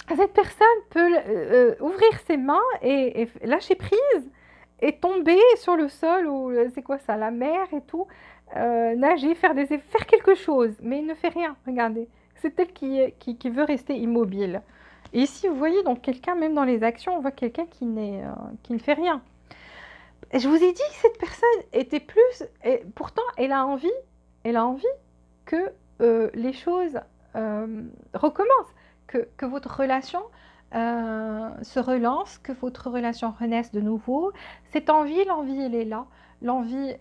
Cette personne peut ouvrir ses mains et lâcher prise et tomber sur le sol ou c'est quoi ça, la mer et tout, nager, faire quelque chose, mais il ne fait rien. Regardez, c'est elle qui veut rester immobile. Et ici, vous voyez, donc quelqu'un, même dans les actions, on voit quelqu'un qui ne fait rien. Et je vous ai dit que cette personne était plus, et pourtant, elle a envie que les choses recommencent, que votre relation se relance, que votre relation renaisse de nouveau. Cette envie, l'envie, elle est là. L'envie,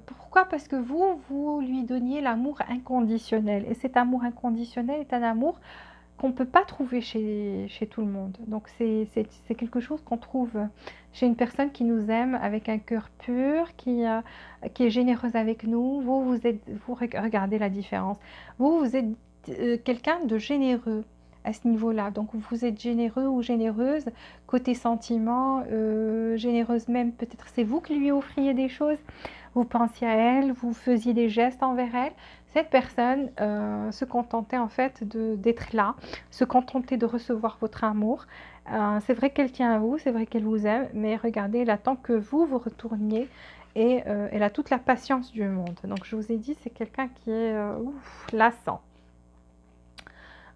pourquoi? Parce que vous lui donniez l'amour inconditionnel. Et cet amour inconditionnel est un amour qu'on ne peut pas trouver chez tout le monde. Donc c'est quelque chose qu'on trouve chez une personne qui nous aime avec un cœur pur, qui est généreuse avec nous. Vous regardez la différence. Vous êtes quelqu'un de généreux à ce niveau-là. Donc vous êtes généreux ou généreuse, côté sentiment, généreuse même, peut-être c'est vous qui lui offriez des choses, vous pensiez à elle, vous faisiez des gestes envers elle. Cette personne se contentait en fait d'être là, se contentait de recevoir votre amour. C'est vrai qu'elle tient à vous, c'est vrai qu'elle vous aime, mais regardez, elle attend que vous retourniez et elle a toute la patience du monde. Donc je vous ai dit, c'est quelqu'un qui est lassant.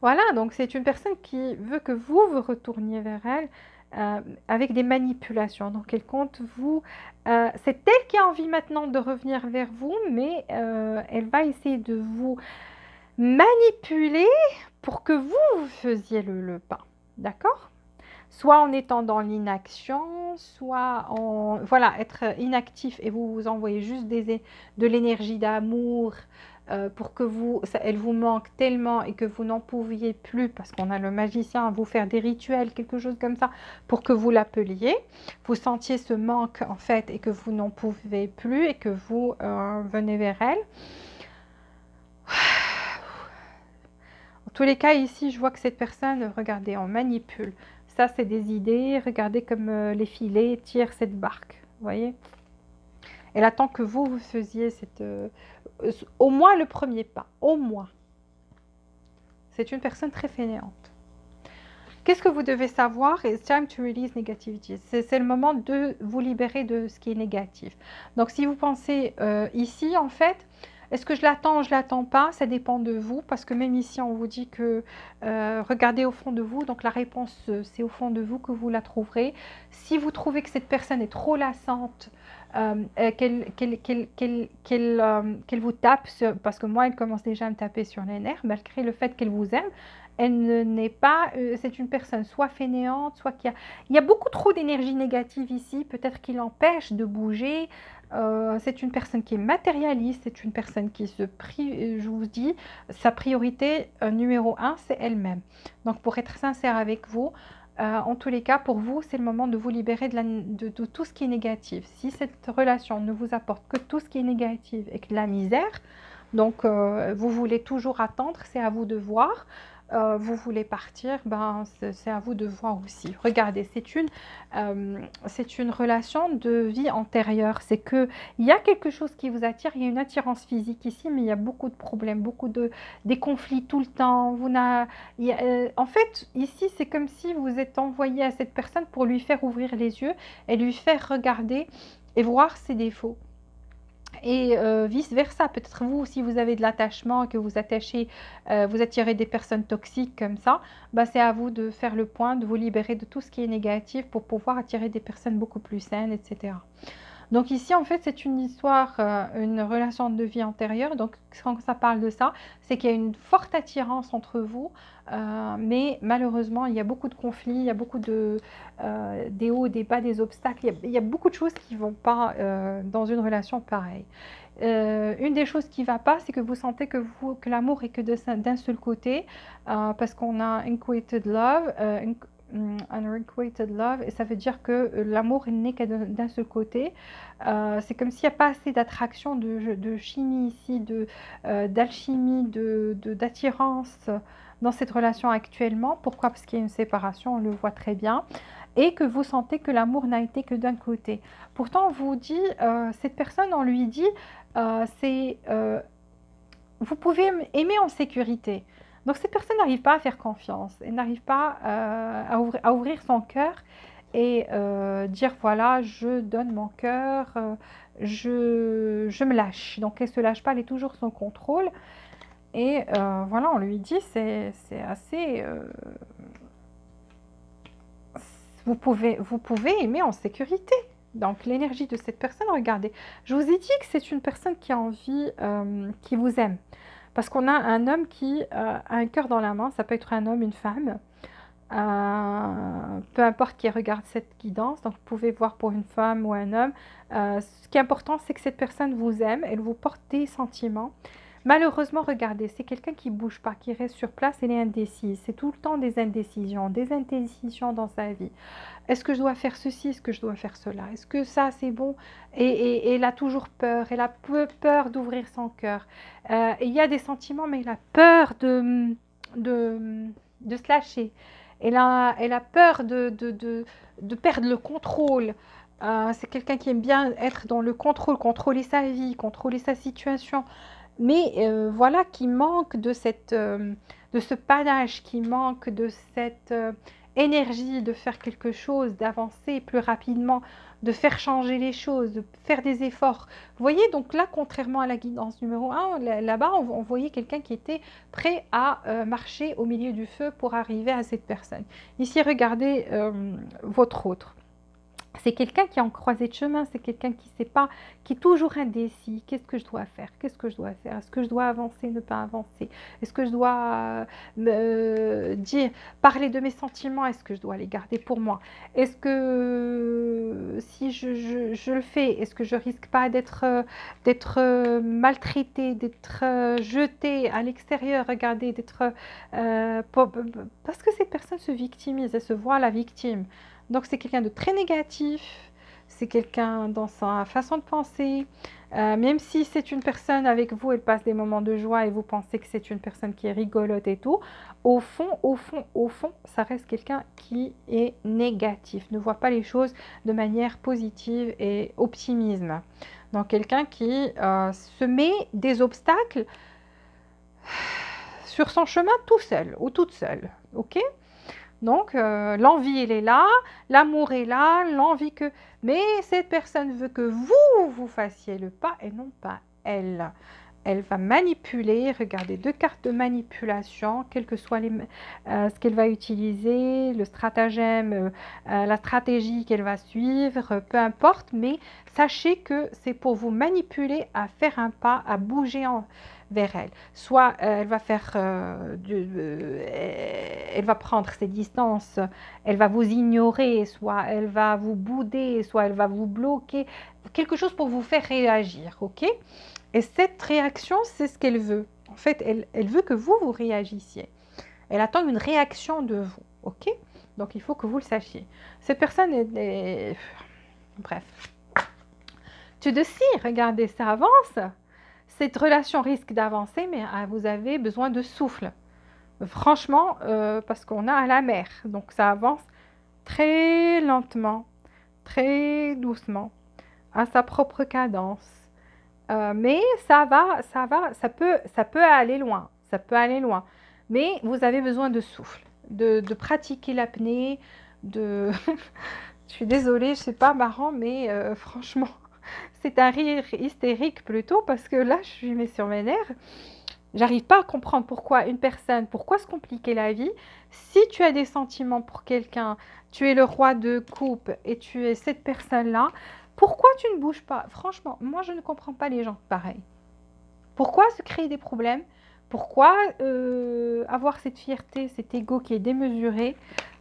Voilà, donc c'est une personne qui veut que vous retourniez vers elle avec des manipulations. Donc elle compte vous, c'est elle qui a envie maintenant de revenir vers vous, mais elle va essayer de vous manipuler pour que vous faisiez le pas. D'accord? Soit en étant dans l'inaction, soit en voilà, être inactif et vous envoyez juste de l'énergie d'amour pour que elle vous manque tellement et que vous n'en pouviez plus parce qu'on a le magicien à vous faire des rituels, quelque chose comme ça, pour que vous l'appeliez, vous sentiez ce manque en fait et que vous n'en pouvez plus et que vous venez vers elle. En tous les cas, ici, je vois que cette personne, regardez, on manipule. Ça, c'est des idées. Regardez comme les filets tirent cette barque. Vous voyez? Elle attend que vous faisiez au moins le premier pas. Au moins. C'est une personne très fainéante. Qu'est-ce que vous devez savoir? It's time to release negativity. C'est le moment de vous libérer de ce qui est négatif. Donc, si vous pensez ici, en fait, est-ce que je l'attends ou je ne l'attends pas? Ça dépend de vous, parce que même ici, on vous dit que regardez au fond de vous. Donc, la réponse, c'est au fond de vous que vous la trouverez. Si vous trouvez que cette personne est trop lassante, qu'elle vous tape, parce que moi, elle commence déjà à me taper sur les nerfs, malgré le fait qu'elle vous aime, elle n'est pas, c'est une personne soit fainéante, soit il y a beaucoup trop d'énergie négative ici, peut-être qui l'empêche de bouger. C'est une personne qui est matérialiste, c'est une personne qui je vous dis, sa priorité numéro un, c'est elle-même. Donc pour être sincère avec vous, en tous les cas, pour vous, c'est le moment de vous libérer de tout ce qui est négatif. Si cette relation ne vous apporte que tout ce qui est négatif et que de la misère, donc vous voulez toujours attendre, c'est à vous de voir. Vous voulez partir, ben, c'est à vous de voir aussi. Regardez, c'est une relation de vie antérieure. C'est qu'il y a quelque chose qui vous attire, il y a une attirance physique ici, mais il y a beaucoup de problèmes, des conflits tout le temps. En fait, ici, c'est comme si vous êtes envoyé à cette personne pour lui faire ouvrir les yeux et lui faire regarder et voir ses défauts. Et vice-versa, peut-être vous, si vous avez de l'attachement, que vous vous attirez des personnes toxiques comme ça, bah, c'est à vous de faire le point, de vous libérer de tout ce qui est négatif pour pouvoir attirer des personnes beaucoup plus saines, etc. Donc ici, en fait, c'est une histoire, une relation de vie antérieure. Donc quand ça parle de ça, c'est qu'il y a une forte attirance entre vous, mais malheureusement, il y a beaucoup de conflits, il y a beaucoup des hauts, des bas, des obstacles. Il y a beaucoup de choses qui ne vont pas dans une relation pareille. Une des choses qui ne va pas, c'est que vous sentez que l'amour est que d'un seul côté, parce qu'on a unrequited love, unrequited love, et ça veut dire que l'amour n'est que d'un seul côté. C'est comme s'il n'y a pas assez d'attraction, de chimie ici, d'alchimie, d'attirance dans cette relation actuellement. Pourquoi? Parce qu'il y a une séparation, on le voit très bien. Et que vous sentez que l'amour n'a été que d'un côté. Pourtant, on vous dit, cette personne, on lui dit, vous pouvez aimer en sécurité. Donc cette personne n'arrive pas à faire confiance, elle n'arrive pas à ouvrir son cœur et dire voilà, je donne mon cœur, je me lâche. Donc elle ne se lâche pas, elle est toujours sous contrôle. Et voilà, on lui dit, c'est assez... vous pouvez aimer en sécurité. Donc l'énergie de cette personne, regardez. Je vous ai dit que c'est une personne qui a envie, qui vous aime. Parce qu'on a un homme qui a un cœur dans la main, ça peut être un homme, une femme, peu importe qui regarde cette guidance, donc vous pouvez voir pour une femme ou un homme. Ce qui est important, c'est que cette personne vous aime, elle vous porte des sentiments. Malheureusement, regardez, c'est quelqu'un qui ne bouge pas, qui reste sur place, elle est indécise. C'est tout le temps des indécisions dans sa vie. Est-ce que je dois faire ceci? Est-ce que je dois faire cela? Est-ce que ça, c'est bon? Et elle a toujours peur. Elle a peur d'ouvrir son cœur. Il y a des sentiments, mais elle a peur de se lâcher. Elle a peur de perdre le contrôle. C'est quelqu'un qui aime bien être dans le contrôle, contrôler sa vie, contrôler sa situation. Mais voilà, qui manque de ce panache, qui manque de cette énergie de faire quelque chose, d'avancer plus rapidement, de faire changer les choses, de faire des efforts. Vous voyez, donc là, contrairement à la guidance numéro 1, là-bas, on voyait quelqu'un qui était prêt à marcher au milieu du feu pour arriver à cette personne. Ici, regardez votre autre. C'est quelqu'un qui est en croisée de chemin, c'est quelqu'un qui ne sait pas, qui est toujours indécis. Qu'est-ce que je dois faire? Qu'est-ce que je dois faire? Est-ce que je dois avancer, ne pas avancer? Est-ce que je dois me dire, parler de mes sentiments? Est-ce que je dois les garder pour moi? Est-ce que si je le fais, est-ce que je risque pas d'être maltraité, d'être jeté à l'extérieur? Regardez, parce que cette personne se victimise, elle se voit la victime. Donc c'est quelqu'un de très négatif, c'est quelqu'un dans sa façon de penser. Même si c'est une personne avec vous, elle passe des moments de joie et vous pensez que c'est une personne qui est rigolote et tout, au fond, ça reste quelqu'un qui est négatif, ne voit pas les choses de manière positive et optimisme. Donc quelqu'un qui se met des obstacles sur son chemin tout seul ou toute seule, ok? Donc, l'envie, elle est là, l'amour est là, l'envie que... Mais cette personne veut que vous fassiez le pas et non pas elle. Elle va manipuler, regardez, 2 cartes de manipulation, quel que soit ce qu'elle va utiliser, le stratagème, la stratégie qu'elle va suivre, peu importe, mais sachez que c'est pour vous manipuler à faire un pas, à bouger vers elle. Soit elle va faire, elle va prendre ses distances, elle va vous ignorer, soit elle va vous bouder, soit elle va vous bloquer, quelque chose pour vous faire réagir, ok? Et cette réaction, c'est ce qu'elle veut. En fait, elle veut que vous réagissiez. Elle attend une réaction de vous, ok? Donc, il faut que vous le sachiez. Cette personne est... Bref. Tu de si, regardez, ça avance. Cette relation risque d'avancer, mais vous avez besoin de souffle. Franchement, parce qu'on a à la mer. Donc, ça avance très lentement, très doucement, à sa propre cadence. Mais ça peut aller loin, ça peut aller loin. Mais vous avez besoin de souffle, de pratiquer l'apnée, de... Je suis désolée, c'est pas marrant, mais franchement, c'est un rire hystérique plutôt, parce que là, je suis mis sur mes nerfs. J'arrive pas à comprendre pourquoi une personne, pourquoi se compliquer la vie. Si tu as des sentiments pour quelqu'un, tu es le roi de coupe et tu es cette personne-là, pourquoi tu ne bouges pas? Franchement, moi je ne comprends pas les gens pareils. Pourquoi se créer des problèmes? Pourquoi avoir cette fierté, cet ego qui est démesuré?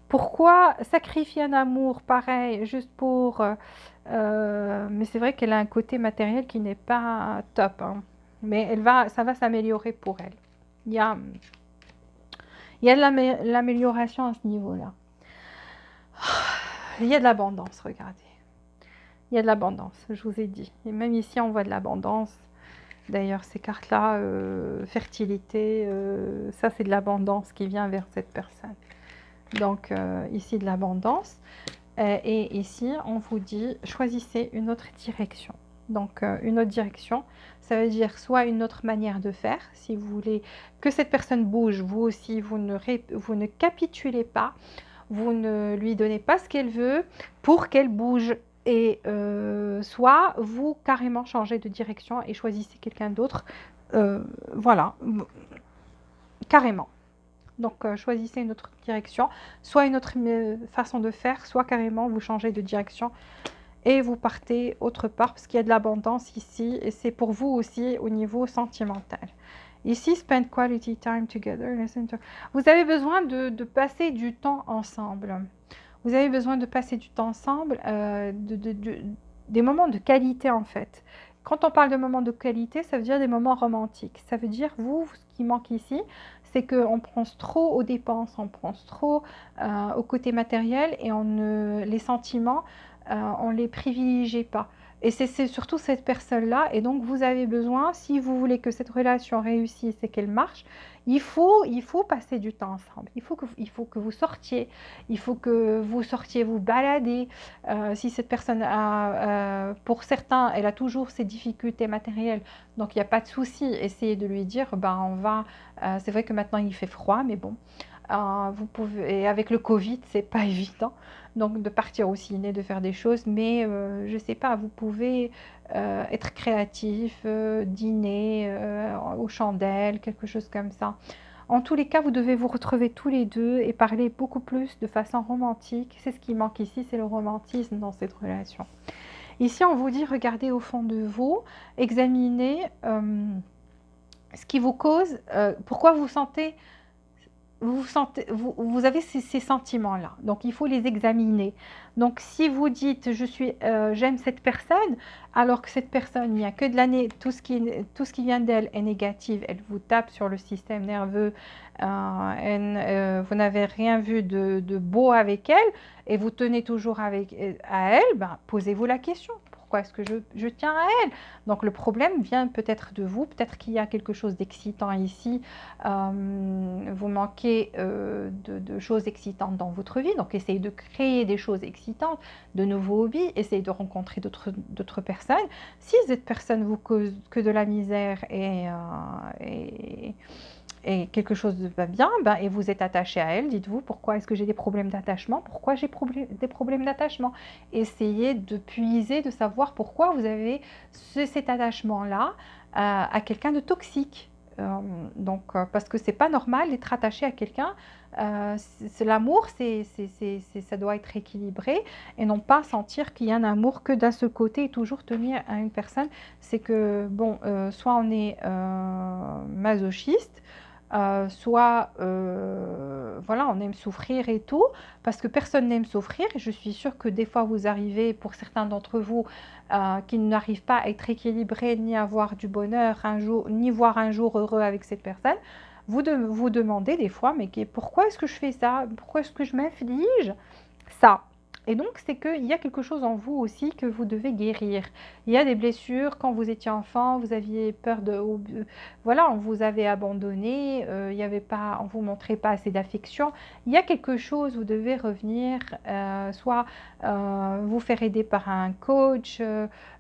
Pourquoi sacrifier un amour pareil juste pour... mais c'est vrai qu'elle a un côté matériel qui n'est pas top, hein. Mais ça va s'améliorer pour elle. Il y a de l'amélioration à ce niveau-là. Il y a de l'abondance, regardez. Il y a de l'abondance, je vous ai dit. Et même ici, on voit de l'abondance. D'ailleurs, ces cartes-là, fertilité, ça c'est de l'abondance qui vient vers cette personne. Donc, ici, de l'abondance. Et ici, on vous dit, choisissez une autre direction. Donc, une autre direction, ça veut dire soit une autre manière de faire. Si vous voulez que cette personne bouge, vous aussi, vous ne capitulez pas. Vous ne lui donnez pas ce qu'elle veut pour qu'elle bouge. Et soit vous carrément changez de direction et choisissez quelqu'un d'autre. Voilà, carrément. Donc, choisissez une autre direction, soit une autre façon de faire, soit carrément vous changez de direction et vous partez autre part parce qu'il y a de l'abondance ici et c'est pour vous aussi au niveau sentimental. Ici, spend quality time together. Vous avez besoin de passer du temps ensemble. Vous avez besoin de passer du temps ensemble, des moments de qualité en fait. Quand on parle de moments de qualité, ça veut dire des moments romantiques. Ça veut dire, ce qui manque ici, c'est qu'on pense trop aux dépenses, on pense trop au côté matériel et les sentiments, on ne les privilégie pas. Et c'est surtout cette personne-là. Et donc, vous avez besoin, si vous voulez que cette relation réussisse et qu'elle marche, il faut passer du temps ensemble. Il faut que vous sortiez. Il faut que vous sortiez vous balader. Si cette personne a, pour certains, elle a toujours ses difficultés matérielles, donc il n'y a pas de souci. Essayez de lui dire, ben, c'est vrai que maintenant il fait froid, mais bon. Vous pouvez, et avec le Covid, c'est pas évident, donc de partir au ciné, de faire des choses, mais je sais pas, vous pouvez être créatif, dîner aux chandelles, quelque chose comme ça. En tous les cas, vous devez vous retrouver tous les deux et parler beaucoup plus de façon romantique. C'est ce qui manque ici, c'est le romantisme dans cette relation. Ici, on vous dit, regardez au fond de vous, examinez ce qui vous cause, pourquoi vous avez ces sentiments-là. Donc, il faut les examiner. Donc, si vous dites, j'aime cette personne, alors que cette personne, il n'y a que de l'année, tout ce qui vient d'elle est négatif, elle vous tape sur le système nerveux, vous n'avez rien vu de beau avec elle, et vous tenez toujours à elle, ben, posez-vous la question. Pourquoi est-ce que je tiens à elle? Donc, le problème vient peut-être de vous, peut-être qu'il y a quelque chose d'excitant ici, vous manquez de choses excitantes dans votre vie, donc essayez de créer des choses excitantes, de nouveaux hobbies, essayez de rencontrer d'autres personnes. Si cette personne vous cause que de la misère et quelque chose va bien, ben, et vous êtes attaché à elle, dites-vous pourquoi est-ce que j'ai des problèmes d'attachement, pourquoi j'ai des problèmes d'attachement. Essayez de puiser, de savoir pourquoi vous avez cet attachement-là à quelqu'un de toxique. Parce que c'est pas normal d'être attaché à quelqu'un. L'amour, ça doit être équilibré et non pas sentir qu'il y a un amour que d'un seul côté et toujours tenir à une personne. C'est que, bon, soit on est masochiste, soit voilà, on aime souffrir et tout, parce que personne n'aime souffrir. Et je suis sûre que des fois vous arrivez, pour certains d'entre vous, qui n'arrivent pas à être équilibrés, ni à avoir du bonheur un jour, ni voir un jour heureux avec cette personne, vous demandez des fois, mais pourquoi est-ce que je fais ça? Pourquoi est-ce que je m'inflige ça? Et donc, c'est qu'il y a quelque chose en vous aussi que vous devez guérir. Il y a des blessures, quand vous étiez enfant, vous aviez peur voilà, on vous avait abandonné, il y avait pas, on ne vous montrait pas assez d'affection. Il y a quelque chose, vous devez revenir, soit vous faire aider par un coach,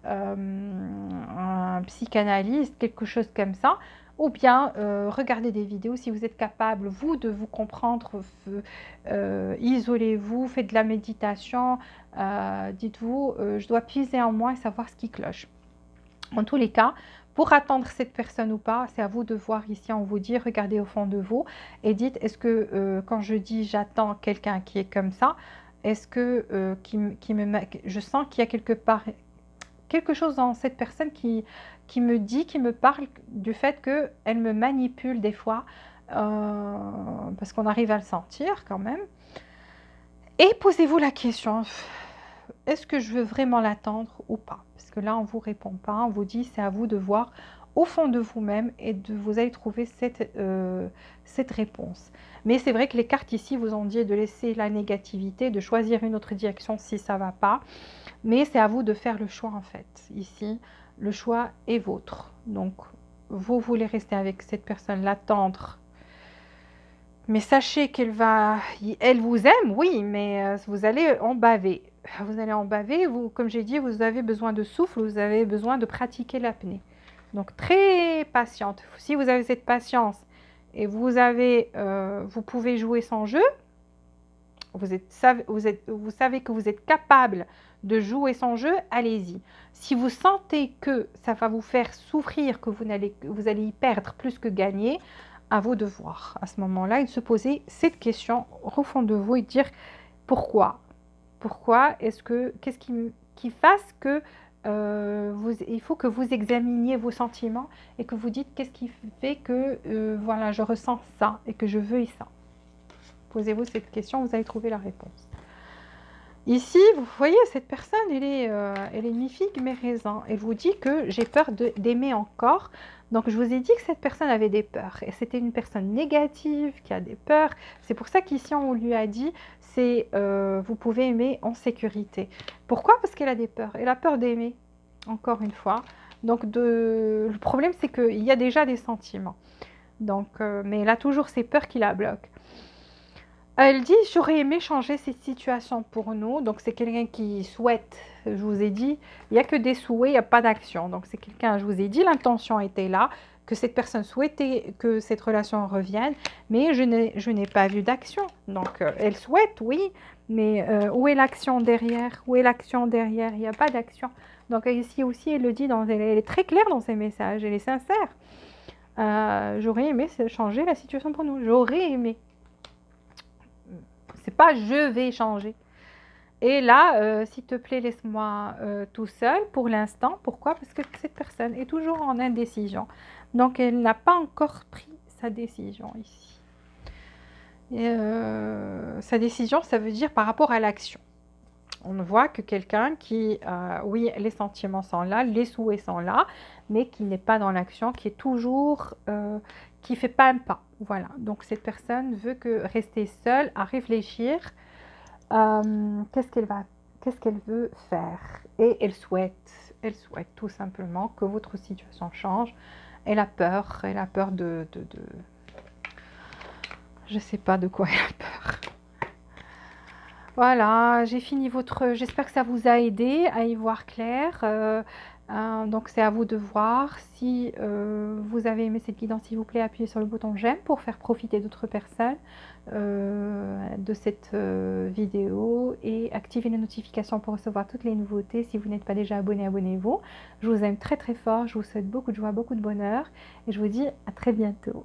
un psychanalyste, quelque chose comme ça, ou bien regardez des vidéos si vous êtes capable, vous, de vous comprendre, isolez-vous, faites de la méditation, dites-vous, je dois puiser en moi et savoir ce qui cloche. En tous les cas, pour attendre cette personne ou pas, c'est à vous de voir ici, on vous dit, regardez au fond de vous et dites, est-ce que quand je dis j'attends quelqu'un qui est comme ça, est-ce que je sens qu'il y a quelque part quelque chose dans cette personne qui me dit, qui me parle du fait qu'elle me manipule des fois, parce qu'on arrive à le sentir quand même. Et posez-vous la question, est-ce que je veux vraiment l'attendre ou pas? Parce que là, on ne vous répond pas, on vous dit, c'est à vous de voir au fond de vous-même et vous allez trouver cette réponse. Mais c'est vrai que les cartes ici vous ont dit de laisser la négativité, de choisir une autre direction si ça ne va pas. Mais c'est à vous de faire le choix en fait. Ici, le choix est vôtre. Donc, vous voulez rester avec cette personne, l'attendre. Mais sachez elle vous aime, oui, mais vous allez en baver. Vous allez en baver, comme j'ai dit, vous avez besoin de souffle, vous avez besoin de pratiquer l'apnée. Donc, très patiente. Si vous avez cette patience et vous pouvez jouer sans jeu, vous savez que vous êtes capable de jouer sans jeu, allez-y. Si vous sentez que ça va vous faire souffrir, que vous allez y perdre plus que gagner, à vous de voir. À ce moment-là, et de se poser cette question au fond de vous et de dire pourquoi? Pourquoi est-ce que, qu'est-ce qui fasse que il faut que vous examiniez vos sentiments et que vous dites qu'est-ce qui fait que voilà, je ressens ça et que je veuille ça. Posez-vous cette question, vous allez trouver la réponse. Ici, vous voyez, cette personne, elle est mi-figue, mi-raisin. Elle vous dit que j'ai peur d'aimer encore. Donc, je vous ai dit que cette personne avait des peurs. Et c'était une personne négative qui a des peurs. C'est pour ça qu'ici, on lui a dit, vous pouvez aimer en sécurité. Pourquoi? Parce qu'elle a des peurs. Elle a peur d'aimer, encore une fois. Donc, le problème, c'est qu'il y a déjà des sentiments. Donc, mais elle a toujours ces peurs qui la bloquent. Elle dit, j'aurais aimé changer cette situation pour nous. Donc, c'est quelqu'un qui souhaite, je vous ai dit, il n'y a que des souhaits, il n'y a pas d'action. Donc, c'est quelqu'un, je vous ai dit, l'intention était là, que cette personne souhaitait que cette relation revienne, mais je n'ai pas vu d'action. Donc, elle souhaite, oui, mais où est l'action derrière? Où est l'action derrière? Il n'y a pas d'action. Donc, ici aussi, elle le dit, elle est très claire dans ses messages, elle est sincère. J'aurais aimé changer la situation pour nous. J'aurais aimé. C'est pas je vais changer. Et là, s'il te plaît, laisse-moi tout seul pour l'instant. Pourquoi? Parce que cette personne est toujours en indécision. Donc, elle n'a pas encore pris sa décision ici. Et, sa décision, ça veut dire par rapport à l'action. On voit que quelqu'un qui, oui, les sentiments sont là, les souhaits sont là, mais qui n'est pas dans l'action, qui est toujours, qui ne fait pas un pas. Voilà. Donc, cette personne veut que rester seule à réfléchir. Qu'est-ce qu'elle veut faire? Et elle souhaite tout simplement que votre situation change. Elle a peur je sais pas de quoi elle a peur. Voilà, j'ai fini j'espère que ça vous a aidé à y voir clair. Donc c'est à vous de voir. Si vous avez aimé cette guidance, s'il vous plaît, appuyez sur le bouton j'aime pour faire profiter d'autres personnes de cette vidéo et activez les notifications pour recevoir toutes les nouveautés. Si vous n'êtes pas déjà abonné, abonnez-vous. Je vous aime très très fort, je vous souhaite beaucoup de joie, beaucoup de bonheur et je vous dis à très bientôt.